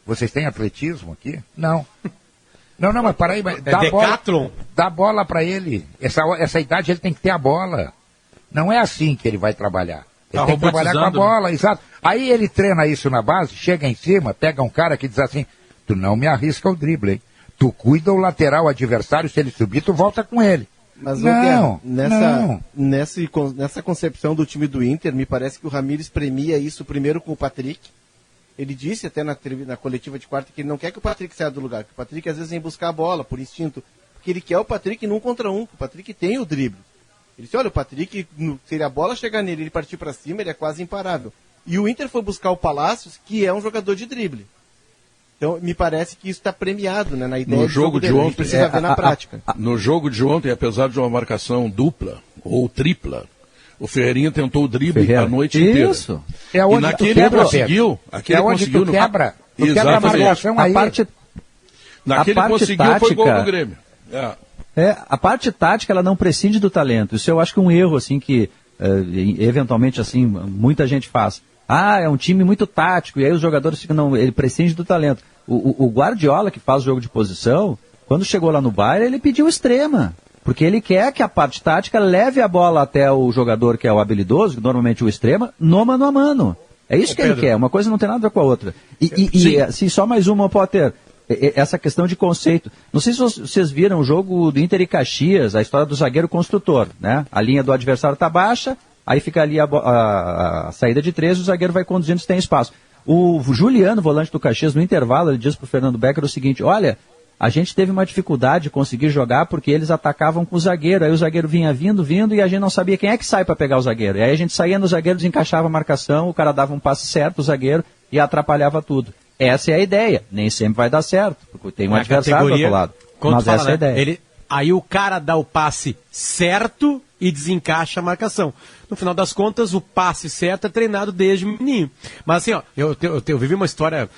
vocês têm atletismo aqui? Não. Não, mas para aí, dá bola para ele. Essa idade ele tem que ter a bola. Não é assim que ele vai trabalhar. Ele tem que trabalhar com a bola, exato. Aí ele treina isso na base, chega em cima, pega um cara que diz assim, tu não me arrisca o drible, hein? Tu cuida o lateral adversário, se ele subir, tu volta com ele. Mas não, nessa concepção do time do Inter, me parece que o Ramires premia isso primeiro com o Patrick. Ele disse até na coletiva de quarta que ele não quer que o Patrick saia do lugar, que o Patrick às vezes vem buscar a bola, por instinto, porque ele quer o Patrick num contra um, que o Patrick tem o drible. Ele disse, olha, o Patrick, se a bola chegar nele e ele partir para cima, ele é quase imparável. E o Inter foi buscar o Palácios, que é um jogador de drible. Então, me parece que isso está premiado, né, na ideia no jogo de ontem. Precisa ver na prática. No jogo de ontem, apesar de uma marcação dupla ou tripla, o Ferreirinha tentou o drible a noite inteira. Isso. É onde e naquele ele conseguiu. É onde tu quebra. Tu quebra a marcação aí. Naquele conseguiu, tática, foi gol do Grêmio. A parte tática, ela não prescinde do talento. Isso eu acho que é um erro, assim, que eventualmente, assim, muita gente faz. É um time muito tático, e aí os jogadores ficam, não, ele prescinde do talento. O Guardiola, que faz o jogo de posição, quando chegou lá no Bayern, ele pediu extrema. Porque ele quer que a parte tática leve a bola até o jogador que é o habilidoso, normalmente o extrema, no mano a mano. É isso que ele quer, uma coisa não tem nada a ver com a outra. E assim, só mais uma, Potter, essa questão de conceito. Não sei se vocês viram o jogo do Inter e Caxias, a história do zagueiro construtor, né? A linha do adversário está baixa, aí fica ali a saída de 3, o zagueiro vai conduzindo se tem espaço. O Juliano, volante do Caxias, no intervalo, ele diz para o Fernando Becker o seguinte, olha, a gente teve uma dificuldade de conseguir jogar porque eles atacavam com o zagueiro, aí o zagueiro vinha vindo e a gente não sabia quem é que sai para pegar o zagueiro. E aí a gente saía no zagueiro, desencaixava a marcação, o cara dava um passe certo, o zagueiro, e atrapalhava tudo. Essa é a ideia, nem sempre vai dar certo, porque tem um adversário do outro lado. Mas essa é a ideia. Aí o cara dá o passe certo e desencaixa a marcação. No final das contas, o passe certo é treinado desde menino. Mas assim, ó, eu vivi uma história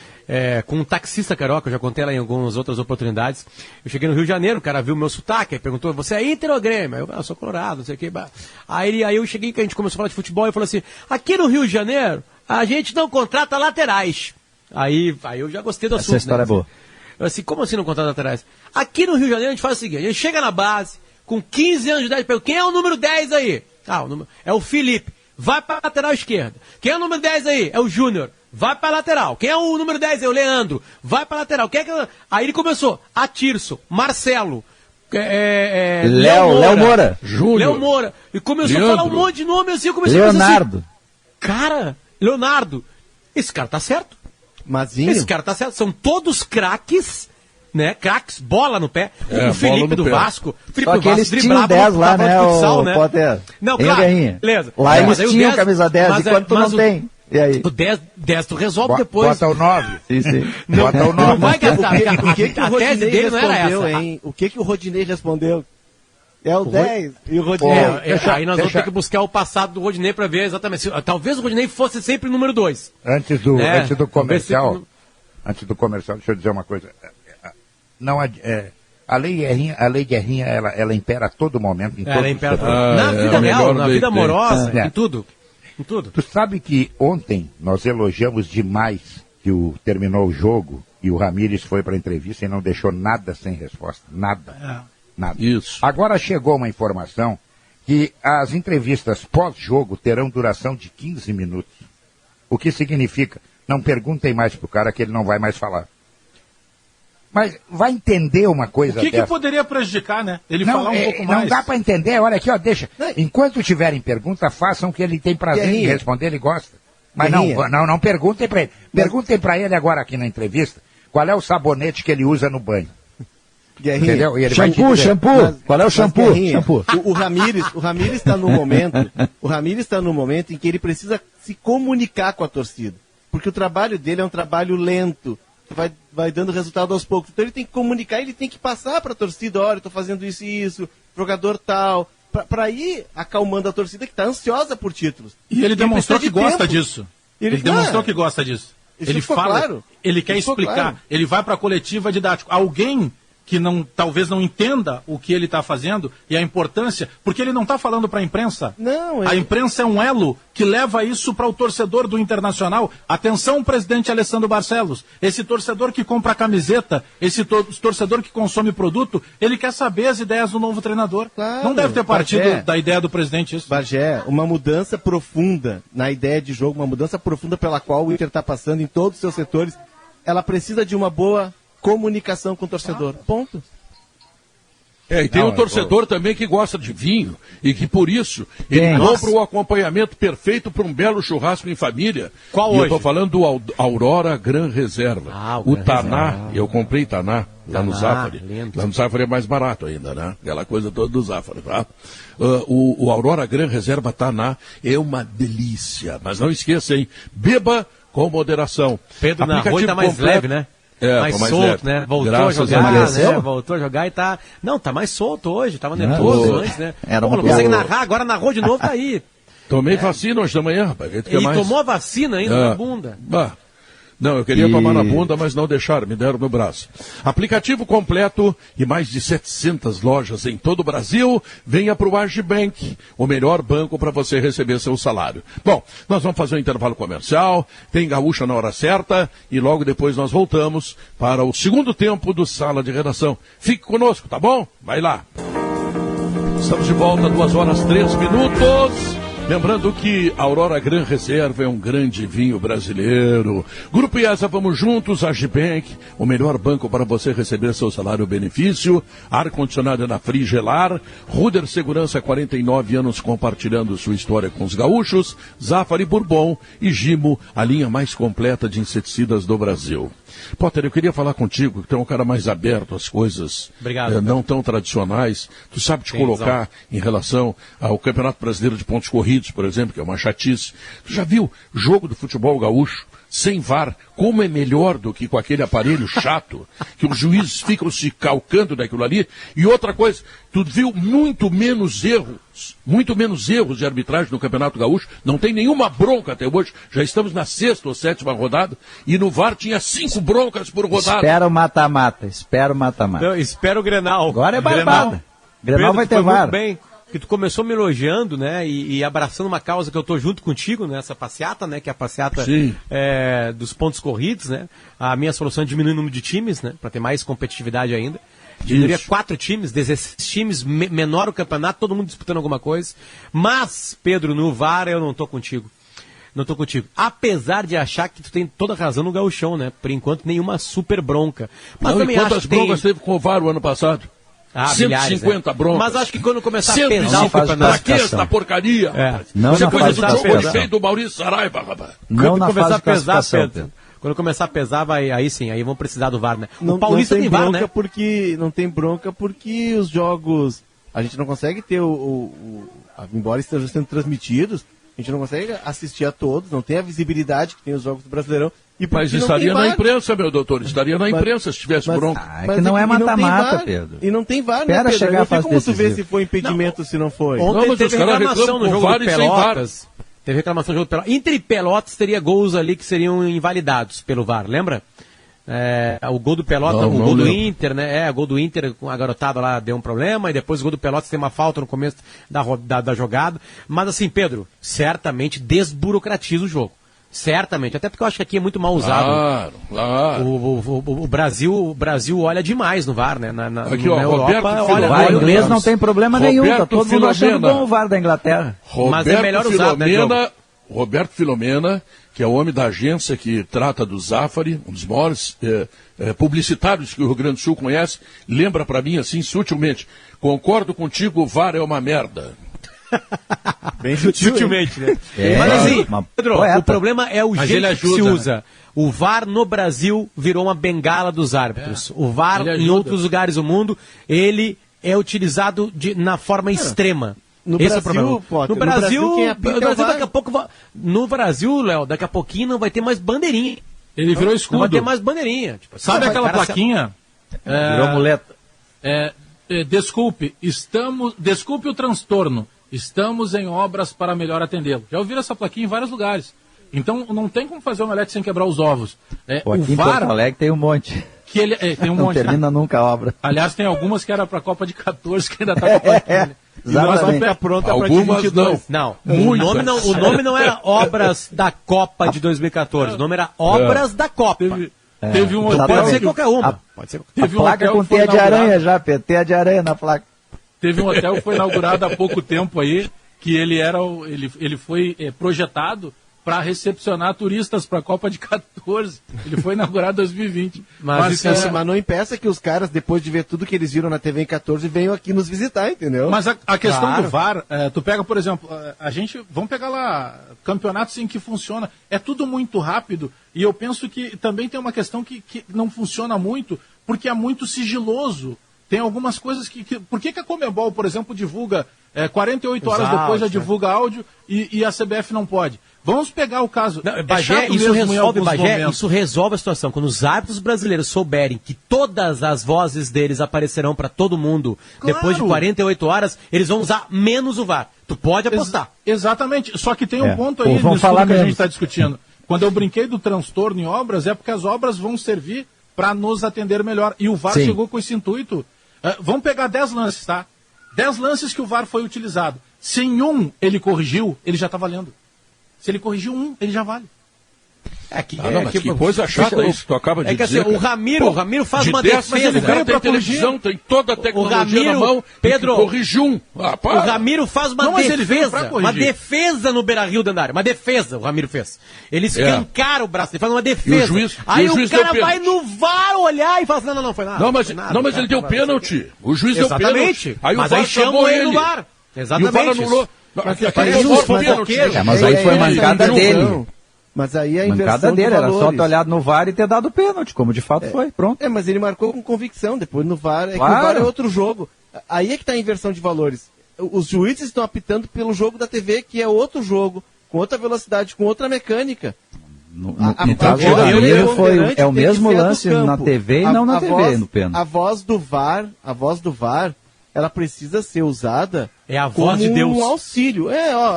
com um taxista carioca, eu já contei ela em algumas outras oportunidades. Eu cheguei no Rio de Janeiro, o cara viu o meu sotaque, perguntou, você é Inter ou Grêmio? Eu sou colorado, não sei o que. Aí eu cheguei, que a gente começou a falar de futebol, e falou assim, aqui no Rio de Janeiro, a gente não contrata laterais. Aí eu já gostei do assunto. Essa história é boa. Eu assim, como assim não contrata laterais? Aqui no Rio de Janeiro a gente faz o seguinte, a gente chega na base, com 15 anos de idade, pergunta, quem é o número 10 aí? É o Felipe, vai para a lateral esquerda. Quem é o número 10 aí? É o Júnior, vai para a lateral. Quem é o número 10 aí? O Leandro, vai para a lateral. Aí ele começou, Atirso, Marcelo, Léo Moura, Júnior. Léo Moura. E começou a falar um monte de nome assim, eu comecei Leonardo. A pensar assim, cara, Leonardo, esse cara tá certo. Mazinho. Esse cara tá certo, são todos craques, né? Craques, bola no pé. O Felipe do Vasco. O Felipe do Vasco driblava 10 lá, né, futsal, né? Potter. Não, claro, beleza. Lá eles tinham camisa 10, enquanto tu não tem. E aí? O 10 tu resolve depois. Bota o 9. Sim. Bota o 9. Não vai gastar. O que o Rodinei respondeu, hein? O que o Rodinei respondeu? É o 10 e o Rodinei. Aí nós vamos ter que buscar o passado do Rodinei para ver exatamente. Talvez o Rodinei fosse sempre o número 2. Antes do comercial, deixa eu dizer uma coisa. Não, a lei Guerrinha, ela impera a todo momento, em todo impera na vida real, na vida amorosa, em tudo. Em tudo. Tu sabe que ontem nós elogiamos demais que terminou o jogo e o Ramires foi para a entrevista e não deixou nada sem resposta. Nada. Nada. Isso. Agora chegou uma informação que as entrevistas pós-jogo terão duração de 15 minutos. O que significa, não perguntem mais pro cara que ele não vai mais falar. Mas vai entender uma coisa dessa. O que poderia prejudicar, né? Ele falar um pouco mais. Não dá para entender, olha aqui, ó, deixa. Enquanto tiverem pergunta, façam o que ele tem prazer em responder, ele gosta. Mas não perguntem para ele. Perguntem para ele agora aqui na entrevista qual é o sabonete que ele usa no banho. Guerrinha. Entendeu? E ele shampoo. Qual é o shampoo? O Ramires está no momento em que ele precisa se comunicar com a torcida. Porque o trabalho dele é um trabalho lento, que vai dando resultado aos poucos. Então ele tem que comunicar, ele tem que passar para a torcida, olha, eu estou fazendo isso, jogador tal, para ir acalmando a torcida que está ansiosa por títulos. E ele demonstrou que gosta disso. Ele demonstrou que gosta disso. Ele fala, claro. Ele quer explicar, ele vai para a coletiva didático. Alguém que talvez não entenda o que ele está fazendo e a importância, porque ele não está falando para a imprensa. A imprensa é um elo que leva isso para o torcedor do Internacional. Atenção, presidente Alessandro Barcelos, esse torcedor que compra a camiseta, esse torcedor que consome produto, ele quer saber as ideias do novo treinador. Claro. Não deve ter partido da ideia do presidente isso. Bagé, uma mudança profunda na ideia de jogo, uma mudança profunda pela qual o Inter está passando em todos os seus setores, ela precisa de uma boa comunicação com o torcedor. Ponto. E tem um torcedor também que gosta de vinho e que, por isso, ele compra o acompanhamento perfeito para um belo churrasco em família. Qual e hoje? eu estou falando do Aurora Gran Reserva. O Taná, eu comprei Taná lá no Zafari. Lindo. Lá no Zafari é mais barato ainda, né? Aquela coisa toda do Zafari, tá? O Aurora Gran Reserva Taná é uma delícia. Mas não esqueça, hein? Beba com moderação. Pedro na rua tá mais leve, né? Mais solto, leve. né? Voltou Graças a jogar, Deus. né? Voltou a jogar e tá... Não, tá mais solto hoje, tava nervoso antes, né? Era uma não consegue narrar, agora narrou de novo, tá aí. Tomei vacina hoje da manhã, rapaz. E tomou a vacina ainda na bunda. Não, eu queria tomar na bunda, mas não deixaram, me deram no braço. Aplicativo completo e mais de 700 lojas em todo o Brasil. Venha para o Agibank, o melhor banco para você receber seu salário. Bom, nós vamos fazer um intervalo comercial, tem Gaúcha na hora certa e logo depois nós voltamos para o segundo tempo do Sala de Redação. Fique conosco, tá bom? Vai lá. Estamos de volta, 2h03. Lembrando que a Aurora Gran Reserva é um grande vinho brasileiro. Grupo IESA, vamos juntos, Agibank, o melhor banco para você receber seu salário benefício. Ar-condicionado na Frigelar. Ruder Segurança, 49 anos compartilhando sua história com os gaúchos. Zafari Bourbon e Gimo, a linha mais completa de inseticidas do Brasil. Potter, eu queria falar contigo, que tu é um cara mais aberto às coisas não tão tradicionais. Tu sabe te colocar em relação ao Campeonato Brasileiro de Pontos Corridos, por exemplo, que é uma chatice. Tu já viu jogo do futebol gaúcho sem VAR, como é melhor do que com aquele aparelho chato, que os juízes ficam se calcando daquilo ali? E outra coisa, tu viu muito menos erros de arbitragem no Campeonato Gaúcho, não tem nenhuma bronca até hoje, já estamos na 6ª ou 7ª rodada, e no VAR tinha 5 broncas por rodada. Espera o mata-mata. Espera o Grenal. Agora é barbada. Grenal vai ter VAR. Muito bem. Que tu começou me elogiando, né, e abraçando uma causa que eu tô junto contigo nessa passeata, né, que é a passeata dos pontos corridos, né. A minha solução é diminuir o número de times, né, para ter mais competitividade ainda. Diminuiria 4 times, 16 times, menor o campeonato, todo mundo disputando alguma coisa. Mas, Pedro, no VAR eu não tô contigo. Não tô contigo. Apesar de achar que tu tem toda a razão no gauchão, né, por enquanto nenhuma super bronca. Mas também acho quantas broncas teve com o VAR o ano passado? 150 broncas. Mas acho que quando começar a pesar o campeonato... Pra que essa porcaria? Não você na coisa fase do jogo feito do Maurício Saraiva, rapaz. Não na começar fase a de pesar, classificação, Pedro. Quando começar a pesar, aí sim, aí vão precisar do VAR, né? Não, o Paulista não tem tem VAR, bronca né? não tem bronca porque os jogos... A gente não consegue ter embora estejam sendo transmitidos, a gente não consegue assistir a todos, não tem a visibilidade que tem os jogos do Brasileirão. Mas estaria na imprensa, meu doutor, estaria na imprensa se tivesse bronca. É que não é mata-mata, Pedro. E não tem VAR, Espera né, Pedro? chegar Não a fase tem como tu ver decisiva. se foi impedimento, se não foi. Ontem mas teve os caras reclamação no reclamam jogo com do VAR e sem Pelotas. Teve reclamação no jogo do Pelotas. Entre Pelotas teria gols ali que seriam invalidados pelo VAR, lembra? O gol do Pelotas, o gol do Inter, né? O gol do Inter com a garotada lá deu um problema, e depois o gol do Pelotas tem uma falta no começo da jogada. Mas assim, Pedro, certamente desburocratiza o jogo. Certamente, até porque eu acho que aqui é muito mal usado. Claro. O Brasil olha demais no VAR, né? Aqui, na Europa, olha O inglês não tem problema nenhum, tá todo mundo achando bom o VAR da Inglaterra. Mas é melhor usado, né, Diogo? Roberto Filomena, que é o homem da agência que trata do Zafari, um dos maiores publicitários que o Rio Grande do Sul conhece, lembra para mim assim, sutilmente, concordo contigo, o VAR é uma merda. Bem sutilmente, né? Mas assim, Pedro, o problema é o jeito que se usa. O VAR no Brasil virou uma bengala dos árbitros. O VAR em outros lugares do mundo, ele é utilizado na forma extrema. No Esse Brasil, é o problema. Potter, No Brasil, quem apita daqui a pouco... No Brasil, Léo, daqui a pouquinho não vai ter mais bandeirinha. Ele virou escudo. Não vai ter mais bandeirinha. Tipo, sabe aquela plaquinha? Virou muleta. Desculpe o transtorno. Estamos em obras para melhor atendê-lo. Já ouviram essa plaquinha em vários lugares. Então não tem como fazer omelete sem quebrar os ovos. Aqui em Porto Alegre tem um monte. que ele tem um Não monte. termina nunca a obra. Aliás, tem algumas que era para a Copa de 14 que ainda está para a Copa de Exatamente. Fica pronta para Algumas 22. Não, o nome não era Obras da Copa de 2014, o nome era Obras da Copa. Teve um Então hotel Pode ser que- qualquer uma. Pode ser qualquer A teve um placa hotel com que foi teia de inaugurado- aranha já, Pedro. Teia de aranha na placa. Teve um hotel que foi inaugurado há pouco tempo aí, que ele foi projetado para recepcionar turistas para a Copa de 14. Ele foi inaugurado em 2020. Mas isso Mas não impeça que os caras, depois de ver tudo que eles viram na TV em 14, venham aqui nos visitar, entendeu? Mas a questão Claro. do VAR, tu pega, por exemplo, vamos pegar lá campeonatos em que funciona, é tudo muito rápido, e eu penso que também tem uma questão que não funciona muito, porque é muito sigiloso. Tem algumas coisas por que a Conmebol, por exemplo, divulga 48 horas Os depois já áudios, divulga áudio e a CBF não pode? Vamos pegar o caso. Não, Bagé, chato isso mesmo em alguns momentos. isso resolve a situação. Quando os árbitros brasileiros souberem que todas as vozes deles aparecerão para todo mundo depois de 48 horas, eles vão usar menos o VAR. Tu pode apostar. Exatamente. Só que tem um ponto aí Ou nisso vão tudo falar que a gente menos. está discutindo. Quando eu brinquei do transtorno em obras, é porque as obras vão servir para nos atender melhor. E o VAR Sim. chegou com esse intuito. Vamos pegar 10 lances, tá? 10 lances que o VAR foi utilizado. Se em um ele corrigiu, ele já está valendo. Se ele corrigiu um, ele já vale. Mas que coisa chata isso que tu acaba de É que dizer. assim, o Ramiro faz uma defesa. Mas ele veio pra televisão, tem toda a tecnologia na mão, Pedro, corrigiu um. O Ramiro faz uma Não, mas ele veio pra defesa. corrigir. Uma defesa no Beira-Rio, Dandário. Uma defesa o Ramiro fez. Ele escancara o braço, ele faz uma defesa. E o juiz- Aí e o o juiz cara deu vai pênalti. no VAR olhar e fala assim, não foi nada. Não, mas, foi nada, ele deu pênalti. O juiz deu Exatamente. pênalti. Aí Mas o VAR aí chamam chamou ele no VAR. E o Exatamente. VAR anulou. Mas Aquele é foi justo, mas pênalti. Mas aí foi mancada dele. Mas aí a Mancada inversão dele, de era só valores. ter olhado no VAR e ter dado pênalti, como de fato foi. Pronto. Mas ele marcou com convicção, depois no VAR, Claro. que o VAR é outro jogo. Aí é que está a inversão de valores. Os juízes estão apitando pelo jogo da TV, que é outro jogo, com outra velocidade, com outra mecânica. No A caso voz do do Ramiro ponderante é o tem que mesmo ser do lance campo. na TV e não na TV, no pênalti. A voz do VAR, ela precisa ser usada É a voz de como Deus. um auxílio.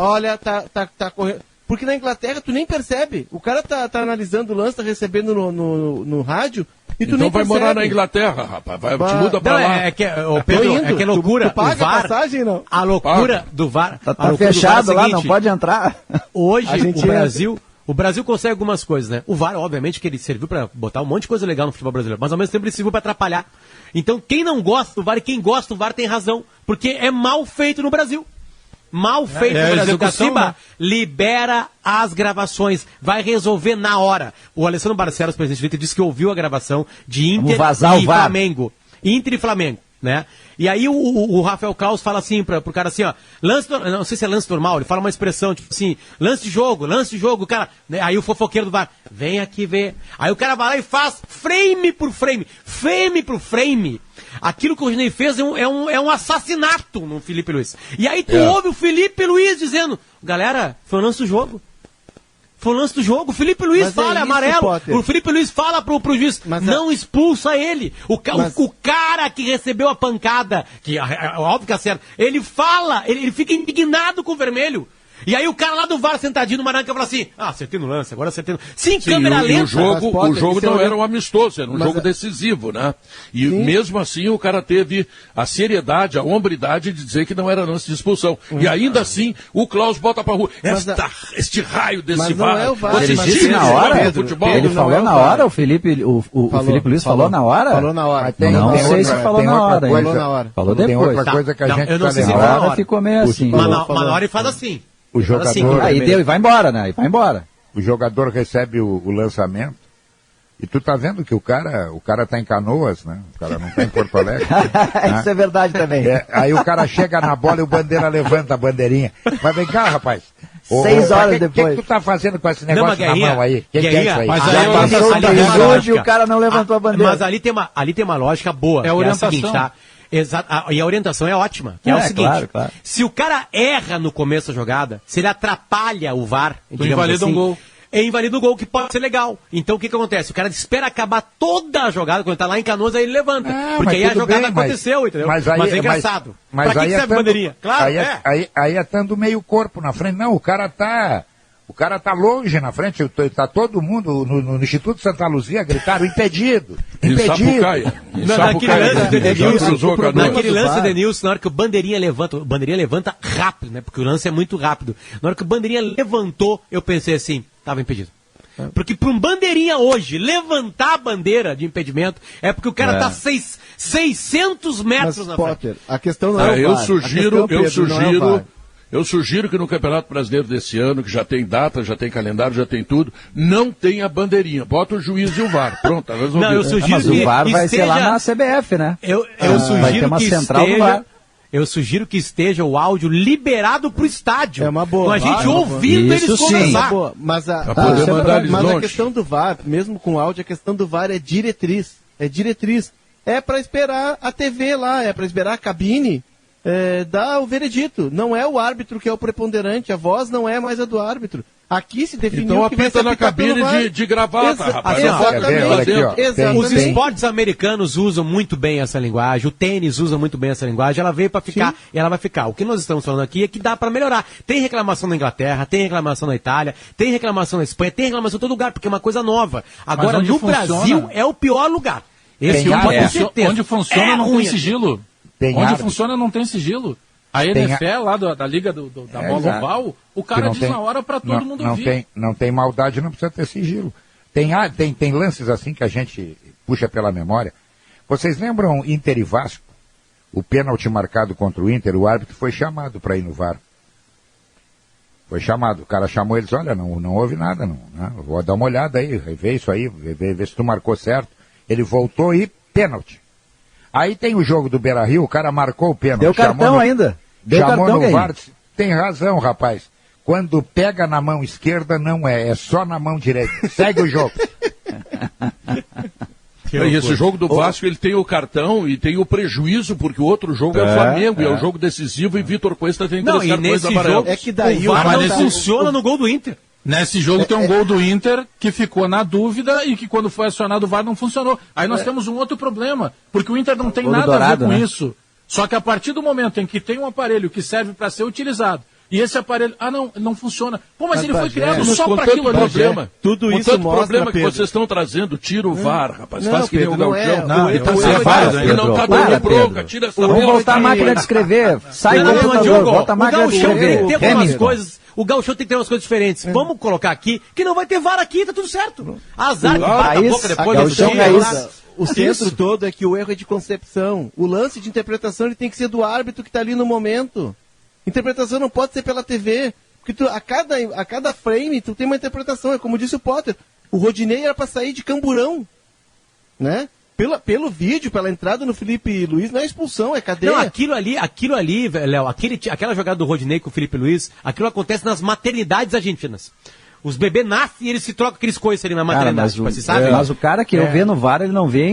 Olha, tá correndo. Porque na Inglaterra tu nem percebe. O cara tá analisando o lance, tá recebendo no rádio, e tu Então nem vai percebe. morar na Inglaterra, rapaz. Te muda pra Não, lá. é que, ô, Pedro, indo. é que é loucura. Tu paga o VAR, a passagem, não? A loucura do VAR. Tá a loucura do fechado VAR é lá, o não seguinte, pode entrar. Hoje, A gente o Brasil consegue algumas coisas, né? O VAR, obviamente, que ele serviu pra botar um monte de coisa legal no futebol brasileiro, mas ao mesmo tempo ele serviu pra atrapalhar. Então, quem não gosta do VAR e quem gosta do VAR tem razão, porque é mal feito no Brasil. Mal feito É no a Brasil. execução, Caciba, né? libera as gravações. Vai resolver na hora. O Alessandro Barcelos, presidente do Inter, disse que ouviu a gravação de Inter vazar e o VAR. Flamengo. Inter e Flamengo, né? E aí o Rafael Claus fala assim pro cara assim, ó, não sei se é lance normal, ele fala uma expressão, tipo assim, lance de jogo, o cara, né? Aí o fofoqueiro do VAR, vem aqui ver. Aí o cara vai lá e faz frame por frame, aquilo que o Rodinei fez é um assassinato no Felipe Luiz. E aí tu ouve o Felipe Luiz dizendo, galera, foi o lance do jogo. Foi o lance do jogo. O Felipe Luiz Mas fala, é isso, amarelo. Potter. O Felipe Luiz fala pro juiz, Mas não expulsa ele. O Mas- cara que recebeu a pancada, que óbvio que é certo, ele fala, ele fica indignado com o vermelho. E aí o cara lá do VAR sentadinho no Maracanã fala assim, acertei no lance, agora acertei no... Sim, Sim, câmera e lenta. o jogo, Potter, o jogo isso é não um- era um amistoso, era um Mas jogo é- decisivo, né? E mesmo assim o cara teve a seriedade, a hombridade de dizer que não era lance de expulsão. E ainda assim o Klaus bota pra rua. Este raio desse Mas não VAR. é o VAR, Vocês Ele mas disse tiram na esse hora, VAR do Pedro, futebol. Ele não falou é o na VAR. hora, o Felipe Luiz falou na hora? Falou na hora. Não sei se falou na hora, hein? Falou na hora. Falou Tem depois. outra coisa que a Não, gente eu não tá sei se lembrando. falou na Agora hora. ficou meio assim. Manori faz assim. O Faz assim, jogador, Aí deu e vai embora, né? E vai embora. o jogador recebe o lançamento e tu tá vendo que o cara tá em Canoas, né? O cara não tá em Porto Alegre. né? Isso é verdade também. Aí o cara chega na bola e o Bandeira levanta a bandeirinha. Mas vem cá, rapaz. 6 horas O que depois. tu tá fazendo com esse Não, negócio mas na Guerrinha, mão aí? Que é Guerrinha, isso aí? mas Já aí passou ali do tem uma bizude lógica. e o cara não levantou a bandeira. Mas ali tem uma lógica boa, É a que orientação. é a seguinte, tá? E a orientação é ótima, que é o seguinte, claro. se o cara erra no começo da jogada, se ele atrapalha o VAR, digamos invalida assim, um gol. invalida o gol, que pode ser legal. Então o que acontece? O cara espera acabar toda a jogada, quando tá lá em Canoas, aí ele levanta. Porque mas aí a tudo jogada bem, mas- aconteceu, entendeu? Mas, é engraçado. Pra que aí serve a bandeirinha? Claro, aí é estando meio corpo na frente. Não, o cara tá O cara tá longe na frente, tá todo mundo no Instituto Santa Luzia gritaram impedido. Naquele lance, Denilson, na hora que o Bandeirinha levanta rápido, né? Porque o lance é muito rápido. Na hora que o Bandeirinha levantou, eu pensei assim, tava impedido. Porque para um Bandeirinha hoje levantar a bandeira de impedimento é porque o cara tá 600 metros na frente. Potter, a questão não é o VAR. Eu sugiro que no Campeonato Brasileiro desse ano, que já tem data, já tem calendário, já tem tudo, não tenha bandeirinha. Bota o juiz e o VAR. Pronto, tá resolvido. Não, eu sugiro mas o VAR vai ser lá na CBF, né? Eu sugiro vai ter uma que central do VAR. Eu sugiro que esteja o áudio liberado pro estádio. É uma boa. Com a gente ouvindo eles conversar. Mas a questão do VAR, mesmo com áudio, a questão do VAR é diretriz. É diretriz. É para esperar a TV lá, é para esperar a cabine dar o veredito. Não é o árbitro que é o preponderante, a voz não é mais a do árbitro. Aqui se definiu então, que vai ser na cabine de gravata, rapaz. Exatamente. Os esportes americanos usam muito bem essa linguagem, o tênis usa muito bem essa linguagem, ela veio para ficar e ela vai ficar. O que nós estamos falando aqui é que dá para melhorar. Tem reclamação na Inglaterra, tem reclamação na Itália, tem reclamação na Espanha, tem reclamação em todo lugar, porque é uma coisa nova. Agora, no Brasil, é o pior lugar. Onde funciona não tem sigilo. Onde funciona não tem sigilo. A NFL lá da Liga da Bola Oval, o cara diz na hora para todo mundo ouvir. Não tem maldade, não precisa ter sigilo. Tem lances assim que a gente puxa pela memória. Vocês lembram Inter e Vasco? O pênalti marcado contra o Inter, o árbitro foi chamado para ir no VAR. Foi chamado, o cara chamou eles, olha, não houve nada, não, né? Vou dar uma olhada aí, rever isso aí, ver se tu marcou certo. Ele voltou e pênalti. Aí tem o jogo do Beira-Rio, o cara marcou o pênalti. Deu cartão ainda. Chamou no VAR, tem razão, rapaz. Quando pega na mão esquerda, não é só na mão direita. Segue o jogo. E esse jogo do Vasco, ele tem o cartão e tem o prejuízo, porque o outro jogo é o Flamengo, e é o jogo decisivo, e Vitor Cuesta tem três cartões amarelos. É que daí o VAR não funciona no gol do Inter. Nesse jogo tem um gol do Inter que ficou na dúvida e que quando foi acionado o VAR não funcionou. Aí nós temos um outro problema, porque o Inter não tem nada a ver com isso. Só que a partir do momento em que tem um aparelho que serve para ser utilizado, e esse aparelho, não funciona. Pô, mas ele foi criado só para aquilo ali. Problema. Tudo isso tanto mostra, problema Pedro. que vocês estão trazendo, tira o VAR, rapaz. Faz que nem o Gauchão. Não tá dando bronca, tira essa Vamos voltar a máquina de escrever. Sai do computador, volta a máquina de escrever. Tem algumas coisas... O Gauchão tem que ter umas coisas diferentes. Vamos colocar aqui, que não vai ter VAR aqui, tá tudo certo. Azar, bata a boca depois. O centro todo é que o erro é de concepção. O lance de interpretação ele tem que ser do árbitro que está ali no momento. Interpretação não pode ser pela TV. Porque a cada frame tu tem uma interpretação. É como disse o Potter. O Rodinei era para sair de camburão. Né? Pelo vídeo, pela entrada no Felipe Luiz, não é expulsão, é cadeia. Não, aquilo ali, Léo, aquela jogada do Rodinei com o Felipe Luiz, aquilo acontece nas maternidades argentinas. Os bebês nascem e eles se trocam aqueles coisas ali na maternidade, mas, mas o cara que eu vê no VAR, ele não vê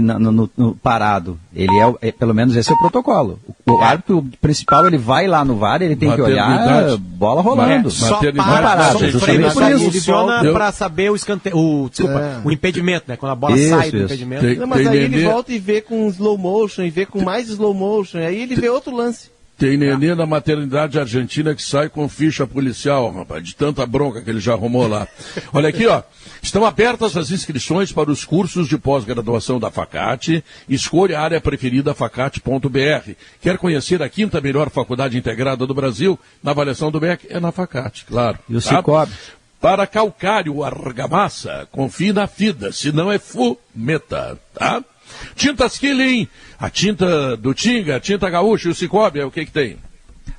no parado. Ele pelo menos esse é o protocolo. O árbitro principal, ele vai lá no VAR, ele tem que olhar bola rolando. Só parado, justamente por isso. Funciona para saber o impedimento, né? Quando a bola sai do impedimento. Mas aí ele volta e vê com slow motion, e vê com mais slow motion, aí ele vê outro lance. Tem neném na maternidade argentina que sai com ficha policial, rapaz, de tanta bronca que ele já arrumou lá. Olha aqui, ó. Estão abertas as inscrições para os cursos de pós-graduação da Facate. Escolha a área preferida facate.br. Quer conhecer a 5ª melhor faculdade integrada do Brasil? Na avaliação do MEC é na Facate, claro. E o Cicobi? Para calcário, argamassa, confie na FIDA, senão é fumeta, tá? Tintas Killing, a tinta do Tinga, a tinta gaúcha e o Cicobi, o que tem?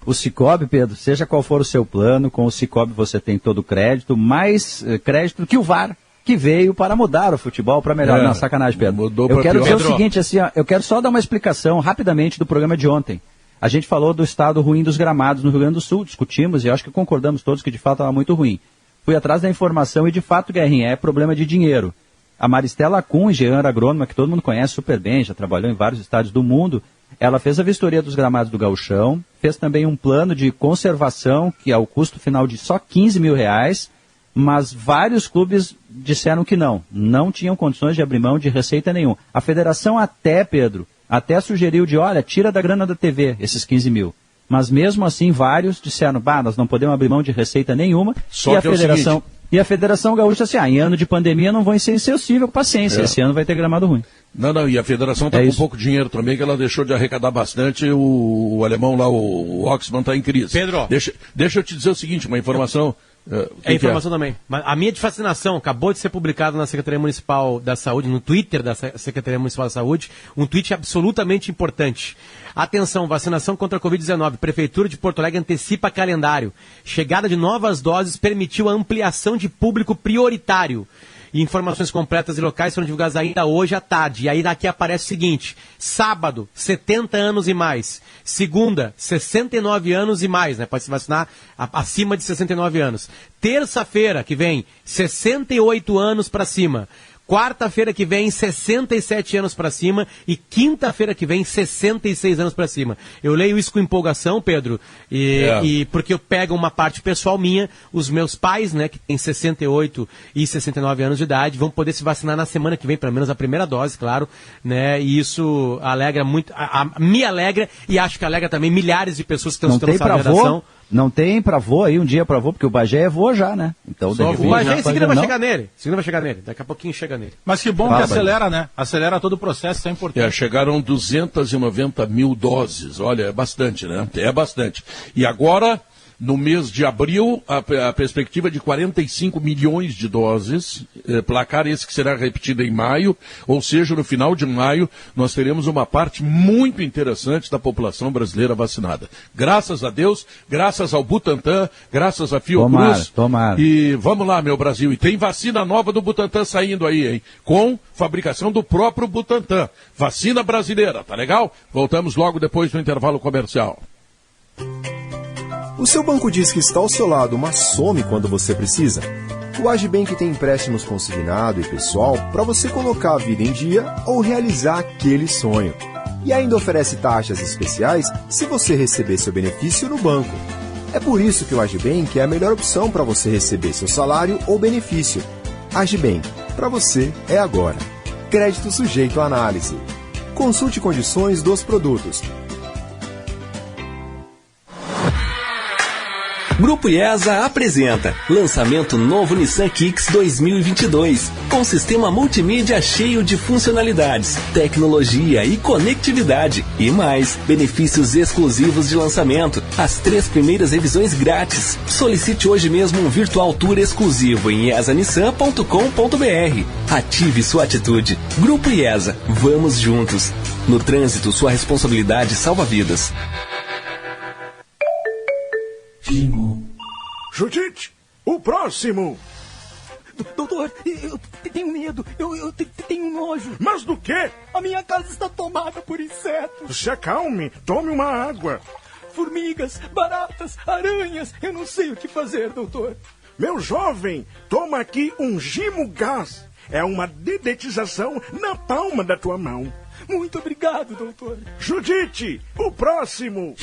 O Cicobi, Pedro, seja qual for o seu plano, com o Cicobi você tem todo o crédito, mais crédito que o VAR, que veio para mudar o futebol para melhor. Não, sacanagem, Pedro. Eu quero dizer o seguinte, assim, ó, eu quero só dar uma explicação rapidamente do programa de ontem. A gente falou do estado ruim dos gramados no Rio Grande do Sul, discutimos e acho que concordamos todos que de fato estava muito ruim. Fui atrás da informação e de fato, Guerrinha, é problema de dinheiro. A Maristela Kuhn, engenheira agrônoma, que todo mundo conhece super bem, já trabalhou em vários estádios do mundo, ela fez a vistoria dos gramados do Gauchão, fez também um plano de conservação, que é o custo final de só R$15 mil, mas vários clubes disseram que não tinham condições de abrir mão de receita nenhuma. A federação até, Pedro, sugeriu olha, tira da grana da TV esses 15 mil. Mas mesmo assim, vários disseram, nós não podemos abrir mão de receita nenhuma. Só e que a Federação Gaúcha, assim, em ano de pandemia não vão ser insensível, paciência, esse ano vai ter gramado ruim. Não, e a Federação está com pouco dinheiro também, que ela deixou de arrecadar bastante, o alemão lá, o Oxman, está em crise. Pedro. Deixa eu te dizer o seguinte, uma informação... informação também. A minha de vacinação acabou de ser publicado na Secretaria Municipal da Saúde, no Twitter da Secretaria Municipal da Saúde, um tweet absolutamente importante. Atenção, vacinação contra a Covid-19. Prefeitura de Porto Alegre antecipa calendário. Chegada de novas doses permitiu a ampliação de público prioritário. E informações completas e locais foram divulgadas ainda hoje à tarde. E aí daqui aparece o seguinte: sábado, 70 anos e mais. Segunda, 69 anos e mais, né? Pode se vacinar acima de 69 anos. Terça-feira que vem, 68 anos para cima. Quarta-feira que vem, 67 anos para cima. E quinta-feira que vem, 66 anos para cima. Eu leio isso com empolgação, Pedro, e porque eu pego uma parte pessoal minha. Os meus pais, né, que têm 68 e 69 anos de idade, vão poder se vacinar na semana que vem, pelo menos a primeira dose, claro, né? E isso alegra muito, me alegra, e acho que alegra também milhares de pessoas que estão escutando essa redação. Não tem pra vô aí um dia pra vô, porque o Bagé é vô já, né? Então, o Bagé em seguida vai chegar nele. Daqui a pouquinho chega nele. Mas que bom que acelera, né? Acelera todo o processo, isso é importante. Chegaram 290 mil doses. Olha, é bastante, né? É bastante. E agora, no mês de abril, a perspectiva de 45 milhões de doses, placar esse que será repetido em maio, ou seja, no final de maio, nós teremos uma parte muito interessante da população brasileira vacinada. Graças a Deus, graças ao Butantan, graças a Fiocruz. Tomara. E vamos lá, meu Brasil. E tem vacina nova do Butantan saindo aí, hein? Com fabricação do próprio Butantan. Vacina brasileira, tá legal? Voltamos logo depois do intervalo comercial. O seu banco diz que está ao seu lado, mas some quando você precisa? O Agibank tem empréstimos consignado e pessoal para você colocar a vida em dia ou realizar aquele sonho. E ainda oferece taxas especiais se você receber seu benefício no banco. É por isso que o Agibank é a melhor opção para você receber seu salário ou benefício. Agibank, para você é agora. Crédito sujeito à análise. Consulte condições dos produtos. Grupo IESA apresenta lançamento novo Nissan Kicks 2022, com sistema multimídia cheio de funcionalidades, tecnologia e conectividade e mais, benefícios exclusivos de lançamento, as 3 primeiras revisões grátis. Solicite hoje mesmo um virtual tour exclusivo em iesanissan.com.br. Ative sua atitude. Grupo IESA, vamos juntos. No trânsito, sua responsabilidade salva vidas. Judite, o próximo. Doutor, eu tenho medo, eu tenho nojo. Mas do quê? A minha casa está tomada por insetos. Se acalme, tome uma água. Formigas, baratas, aranhas, eu não sei o que fazer, doutor. Meu jovem, toma aqui um Gimogás. É uma dedetização na palma da tua mão. Muito obrigado, doutor. Judite, o próximo.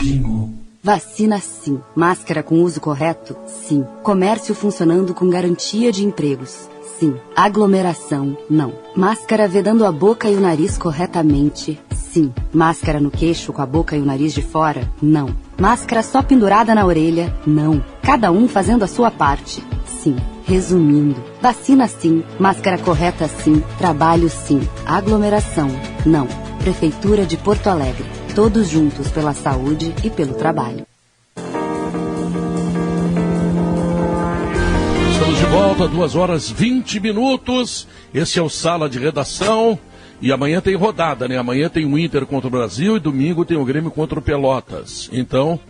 Vacina sim. Máscara com uso correto? Sim. Comércio funcionando com garantia de empregos? Sim. Aglomeração? Não. Máscara vedando a boca e o nariz corretamente? Sim. Máscara no queixo com a boca e o nariz de fora? Não. Máscara só pendurada na orelha? Não. Cada um fazendo a sua parte? Sim. Resumindo, vacina sim, máscara correta sim, trabalho sim, aglomeração não. Prefeitura de Porto Alegre. Todos juntos pela saúde e pelo trabalho. Estamos de volta, 2h20. Esse é o Sala de Redação. E amanhã tem rodada, né? Amanhã tem o Inter contra o Brasil e domingo tem o Grêmio contra o Pelotas. Então,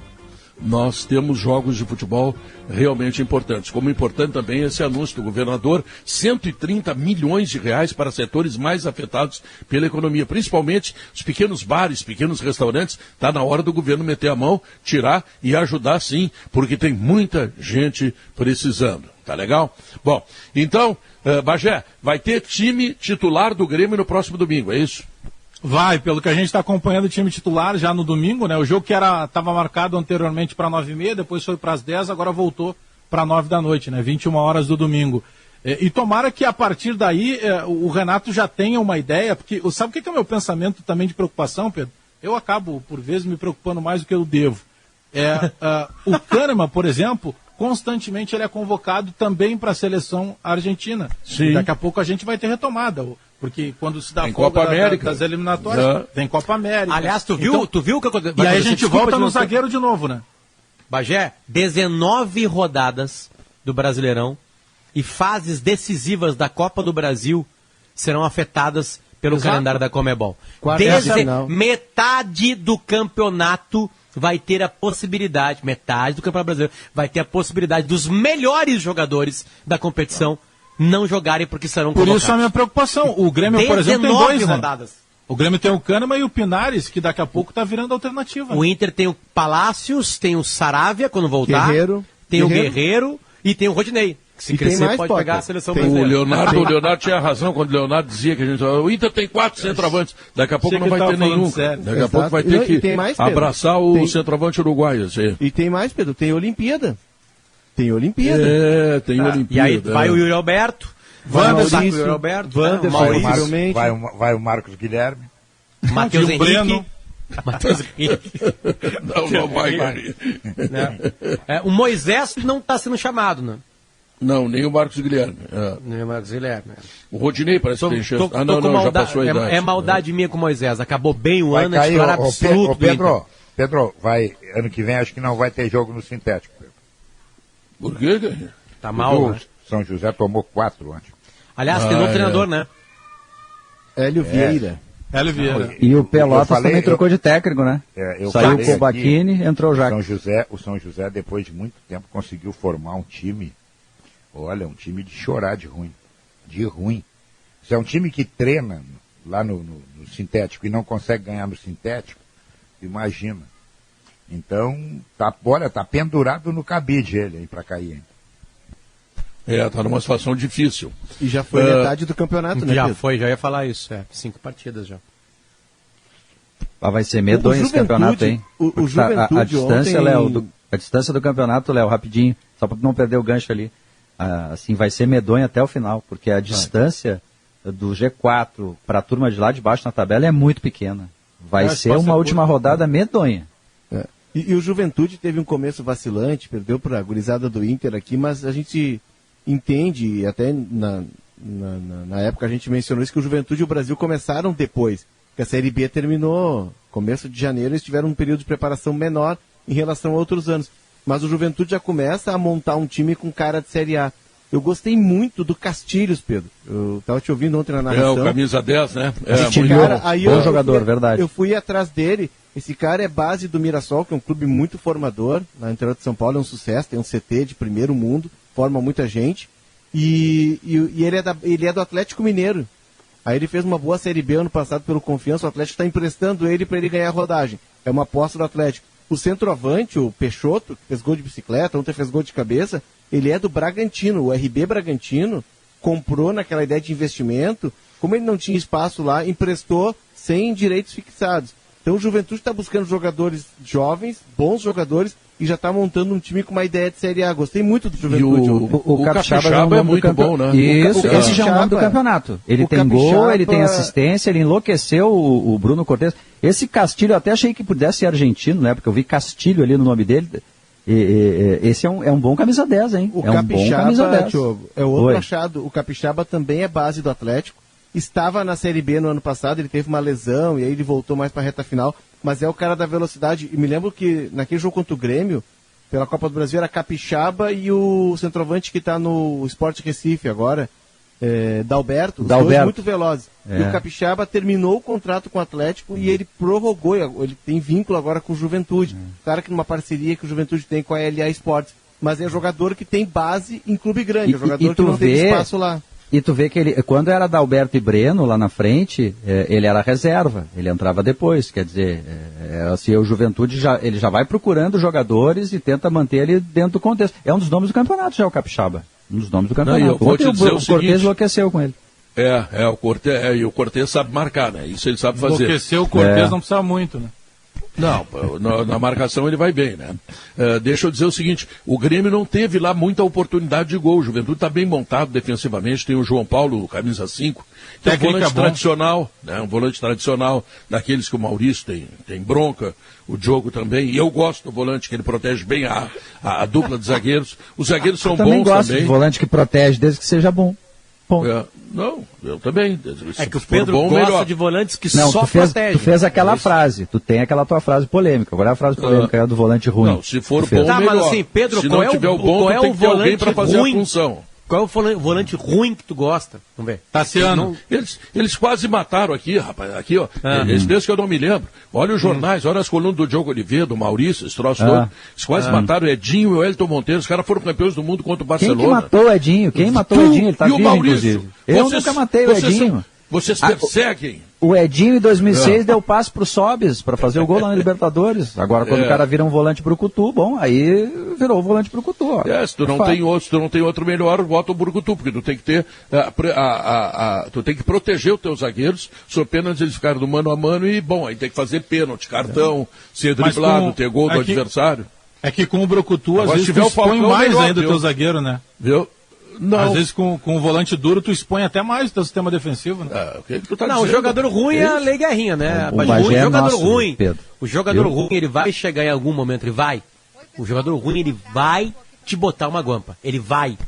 nós temos jogos de futebol realmente importantes. Como importante também esse anúncio do governador, 130 milhões de reais para setores mais afetados pela economia, principalmente os pequenos bares, pequenos restaurantes. Está na hora do governo meter a mão, tirar e ajudar sim, porque tem muita gente precisando. Tá legal? Bom, então, Bagé, vai ter time titular do Grêmio no próximo domingo, é isso? Vai, pelo que a gente está acompanhando o time titular já no domingo, né? O jogo que estava marcado anteriormente para 9h30, depois foi para as 10, agora voltou para 9 da noite, né? 21 horas do domingo. E tomara que a partir daí o Renato já tenha uma ideia, porque sabe o que é o meu pensamento também de preocupação, Pedro? Eu acabo, por vezes, me preocupando mais do que eu devo. O Kahneman, por exemplo, constantemente ele é convocado também para a seleção argentina. Sim. E daqui a pouco a gente vai ter retomada, porque quando se dá tem folga Copa América. das eliminatórias, tem Copa América. Aliás, tu viu o que aconteceu? E aí a gente volta no zagueiro de novo, né? Bagé, 19 rodadas do Brasileirão e fases decisivas da Copa do Brasil serão afetadas pelo calendário da Conmebol. Metade do campeonato vai ter a possibilidade, metade do campeonato brasileiro vai ter a possibilidade dos melhores jogadores da competição não jogarem porque serão convocados. Por isso a minha preocupação. O Grêmio, por exemplo, tem 2 rodadas. Né? O Grêmio tem o Kahneman e o Pinares, que daqui a pouco está virando alternativa. O Inter tem o Palácios, tem o Saravia quando voltar, tem o Guerreiro e tem o Rodinei. Se crescer, pode pegar a seleção brasileira. O Leonardo tinha razão quando o Leonardo dizia que o Inter tem 4 centroavantes. Daqui a pouco não vai ter nenhum. Daqui a pouco vai ter que abraçar o centroavante uruguaio. E tem mais, Pedro, tem Olimpíada. Tem Olimpíada. Tem Olimpíada. E aí vai o Yuri Alberto. Vai o Marcos Guilherme. Matheus Henrique. Não vai, Maria. O Moisés não está sendo chamado, né? Não, nem o Marcos Guilherme. Nem o Marcos Guilherme. O Rodinei parece que tem chance. Já passou a idade. É maldade minha com o Moisés. Acabou bem o ano, é titular absoluto. Pedro, ano que vem acho que não vai ter jogo no sintético. Pedro. Por quê, cara? Tá mal, né? São José tomou 4 antes. Aliás, tem um treinador, né? Hélio Vieira. E o Pelotas também trocou de técnico, né? Saiu o Cobachini, entrou o Jacques. O São José, depois de muito tempo, conseguiu formar um time. Olha, um time de chorar de ruim. De ruim. Se é um time que treina lá no sintético e não consegue ganhar no sintético, imagina. Então, tá pendurado no cabide ele aí pra cair. Tá numa situação difícil. E já foi metade do campeonato, né? Já ia falar isso. 5 partidas já. Vai ser medonho esse campeonato, hein? O Juventude a distância, ontem... Léo, a distância do campeonato, Léo, rapidinho, só para não perder o gancho ali. Assim, vai ser medonho até o final, porque a distância do G4 para a turma de lá de baixo na tabela é muito pequena. Vai ser uma última rodada medonha. E o Juventude teve um começo vacilante, perdeu para a gurizada do Inter aqui, mas a gente entende, até na época a gente mencionou isso, que o Juventude e o Brasil começaram depois, que a Série B terminou começo de janeiro, eles tiveram um período de preparação menor em relação a outros anos. Mas o Juventude já começa a montar um time com cara de Série A. Eu gostei muito do Castilhos, Pedro. Eu estava te ouvindo ontem na narração. O camisa 10, né? Bom jogador, verdade. Eu fui atrás dele. Esse cara é base do Mirassol, que é um clube muito formador. Na interior de São Paulo é um sucesso, tem um CT de primeiro mundo, forma muita gente. E ele é do Atlético Mineiro. Aí ele fez uma boa Série B ano passado pelo Confiança. O Atlético está emprestando ele para ele ganhar a rodagem. É uma aposta do Atlético. O centroavante, o Peixoto, que fez gol de bicicleta, ontem fez gol de cabeça, ele é do Bragantino. O RB Bragantino comprou naquela ideia de investimento. Como ele não tinha espaço lá, emprestou sem direitos fixados. Então o Juventude está buscando jogadores jovens, bons jogadores, e já está montando um time com uma ideia de Série A. Gostei muito do Juventude. O Capixaba é muito bom, né? Isso, esse já é o nome do campeonato. Ele tem gol, ele tem assistência, ele enlouqueceu o Bruno Cortes. Esse Castilho, eu até achei que pudesse ser argentino, né? Porque eu vi Castilho ali no nome dele. Esse é um bom camisa 10, hein? O Capixaba, Diogo, é outro achado. O Capixaba também é base do Atlético. Estava na Série B no ano passado, ele teve uma lesão e aí ele voltou mais para a reta final, mas é o cara da velocidade. E me lembro que naquele jogo contra o Grêmio, pela Copa do Brasil, era Capixaba e o centroavante que está no Sport Recife agora, Dalberto, os dois muito velozes. E o Capixaba terminou o contrato com o Atlético e ele prorrogou, ele tem vínculo agora com o Juventude. Claro que numa parceria que o Juventude tem com a LA Sports, mas é jogador que tem base em clube grande, é jogador que não tem espaço lá. E tu vê que ele, quando era Dalberto e Breno lá na frente, ele era reserva, ele entrava depois, quer dizer, assim, o Juventude ele já vai procurando jogadores e tenta manter ele dentro do contexto. É um dos nomes do campeonato já, o Capixaba. Um dos nomes do campeonato. O Cortez enlouqueceu com ele. O Cortez sabe marcar, né? Isso ele sabe fazer. Enlouqueceu, o Cortez não precisa muito, né? Não, na marcação ele vai bem, né? Deixa eu dizer o seguinte, o Grêmio não teve lá muita oportunidade de gol, o Juventude está bem montado defensivamente, tem o João Paulo, camisa 5, que é um volante tradicional, né? Um volante tradicional, daqueles que o Maurício tem bronca, o Diogo também, e eu gosto do volante, que ele protege bem a dupla de zagueiros, os zagueiros são bons também. Eu também gosto de volante que protege, desde que seja bom. Não, eu também. É que o Pedro gosta melhor. De volantes que não, só protegem. Tu fez aquela frase, tu tem aquela tua frase polêmica. Agora a frase polêmica é do volante ruim. Não, se for bom, tá, melhor. Mas assim, Pedro, se qual não tiver o bom, qual é tem o que ter alguém para fazer ruim? a função. Qual é o volante ruim que tu gosta? Vamos ver. Tassiano. Eles quase mataram aqui, rapaz. Aqui, ó. Eles pensam que eu não me lembro. Olha os jornais, olha as colunas do Diogo Oliveira, do Maurício, esse troço todo. Eles quase mataram o Edinho e o Wellington Monteiro. Os caras foram campeões do mundo contra o Barcelona. Quem que matou o Edinho? Quem matou o Edinho? Ele tá vivo, inclusive. Eu nunca matei o Edinho. Vocês perseguem. O Edinho, em 2006, deu passe pro Sobis para fazer o gol lá na Libertadores. Agora, quando o cara vira um volante brucutu, bom, aí virou o volante brucutu. Ó. Se tu não tem outro melhor, bota o brucutu, porque tu tem que ter, tu tem que proteger os teus zagueiros, sob pena de eles ficarem do mano a mano e, bom, aí tem que fazer pênalti, cartão, ser driblado, ter gol do adversário. É que com o brucutu, às vezes, tu expõe mais ainda o teu zagueiro, né? Viu? Não. Às vezes com o volante duro tu expõe até mais o teu sistema defensivo, né? O que tu tá não, dizendo? O jogador ruim é a Lei Guerrinha, né? O jogador ruim, o jogador ruim, ele vai chegar em algum momento, ele vai. O jogador ruim, ele vai te botar uma guampa. Ele vai.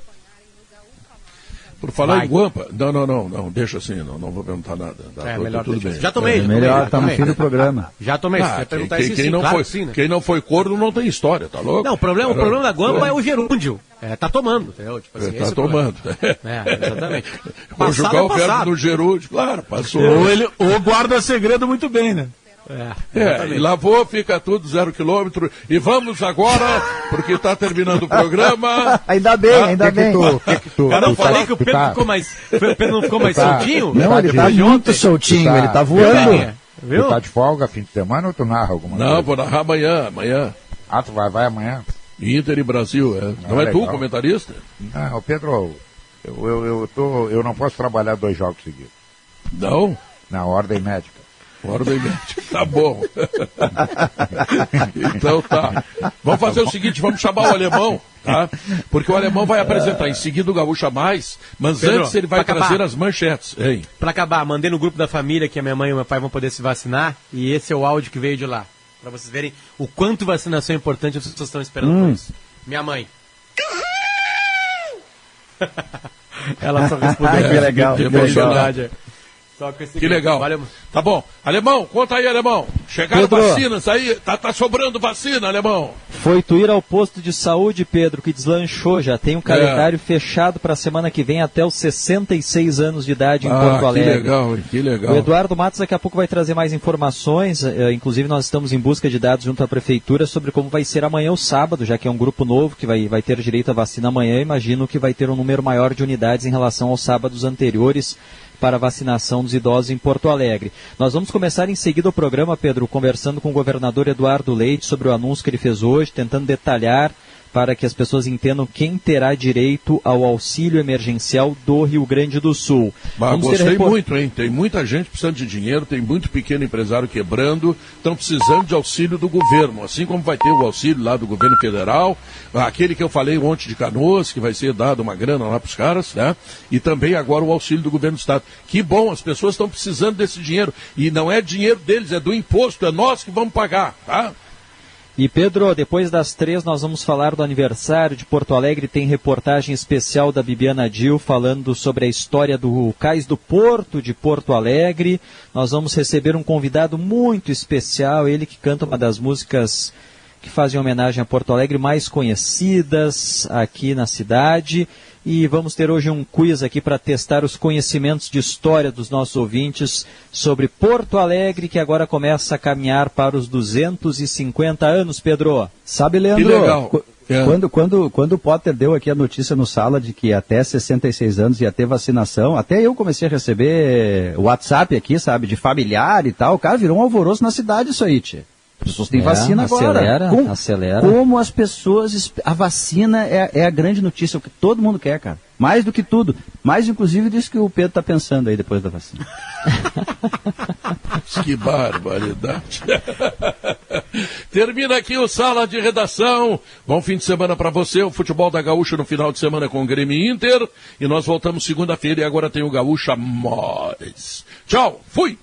Por falar em guampa, não, deixa assim, não vou perguntar nada. Melhor tudo bem. Já tomei. Melhor, tá no fim do programa. Já tomei. Quem não foi corno não tem história, tá louco? Não, o problema da guampa é o gerúndio. Tá tomando, entendeu? Tipo assim, tá tomando. Exatamente. Vou jogar o verbo no gerúndio, claro, passou. Ou guarda segredo muito bem, né? E lavou, fica tudo 0 km. E vamos agora, porque está terminando o programa. Ainda bem. Eu não falei que o Pedro ficou mais. O Pedro não ficou mais soltinho? Não, ele tá muito soltinho, ele tá voando. Viu? Tu tá de folga fim de semana ou tu narra alguma coisa? Não, vou narrar amanhã. Ah, tu vai amanhã? Inter e Brasil, Não é tu, comentarista? Não, Pedro, eu não posso trabalhar 2 jogos seguidos. Não? Na ordem médica. Ordem médica, tá bom. Então tá. Vamos fazer o seguinte, vamos chamar o alemão, tá? Porque o alemão vai apresentar em seguida o Gaúcha Mais, mas Pedro, antes ele vai trazer as manchetes. Para acabar, mandei no grupo da família que a minha mãe e o meu pai vão poder se vacinar, e esse é o áudio que veio de lá. Para vocês verem o quanto vacinação é importante, as pessoas estão esperando por isso. Minha mãe. Ela só respondeu. Que legal. Que legal. Tá bom. Alemão, conta aí, Alemão. Chegaram vacinas aí, tá sobrando vacina, Alemão. Foi tu ir ao posto de saúde, Pedro, que deslanchou, já tem um calendário fechado para a semana que vem até os 66 anos de idade em Porto Alegre. Que legal. O Eduardo Matos daqui a pouco vai trazer mais informações, inclusive nós estamos em busca de dados junto à Prefeitura sobre como vai ser amanhã o sábado, já que é um grupo novo que vai ter direito à vacina amanhã, imagino que vai ter um número maior de unidades em relação aos sábados anteriores para a vacinação dos idosos em Porto Alegre. Nós vamos começar em seguida o programa, Pedro, conversando com o governador Eduardo Leite sobre o anúncio que ele fez hoje, tentando detalhar para que as pessoas entendam quem terá direito ao auxílio emergencial do Rio Grande do Sul. Gostei muito, hein? Tem muita gente precisando de dinheiro, tem muito pequeno empresário quebrando, estão precisando de auxílio do governo, assim como vai ter o auxílio lá do governo federal, aquele que eu falei ontem de Canoas, que vai ser dado uma grana lá para os caras, né? E também agora o auxílio do governo do estado. Que bom, as pessoas estão precisando desse dinheiro, e não é dinheiro deles, é do imposto, é nós que vamos pagar, tá? E Pedro, depois das 3 nós vamos falar do aniversário de Porto Alegre, tem reportagem especial da Bibiana Dil falando sobre a história do Cais do Porto de Porto Alegre. Nós vamos receber um convidado muito especial, ele que canta uma das músicas que fazem homenagem a Porto Alegre mais conhecidas aqui na cidade. E vamos ter hoje um quiz aqui para testar os conhecimentos de história dos nossos ouvintes sobre Porto Alegre, que agora começa a caminhar para os 250 anos, Pedro. Sabe, Leandro, que legal. Quando o Potter deu aqui a notícia no Sala de que até 66 anos ia ter vacinação, até eu comecei a receber WhatsApp aqui, sabe, de familiar e tal. Cara, virou um alvoroço na cidade isso aí, tia. As pessoas têm vacina agora. Acelera. Como as pessoas... A vacina é a grande notícia, o que todo mundo quer, cara. Mais do que tudo. Mais, inclusive, disso que o Pedro está pensando aí depois da vacina. Que barbaridade. Termina aqui o Sala de Redação. Bom fim de semana para você. O futebol da Gaúcha no final de semana com o Grêmio Inter. E nós voltamos segunda-feira e agora tem o Gaúcha Mais. Tchau, fui!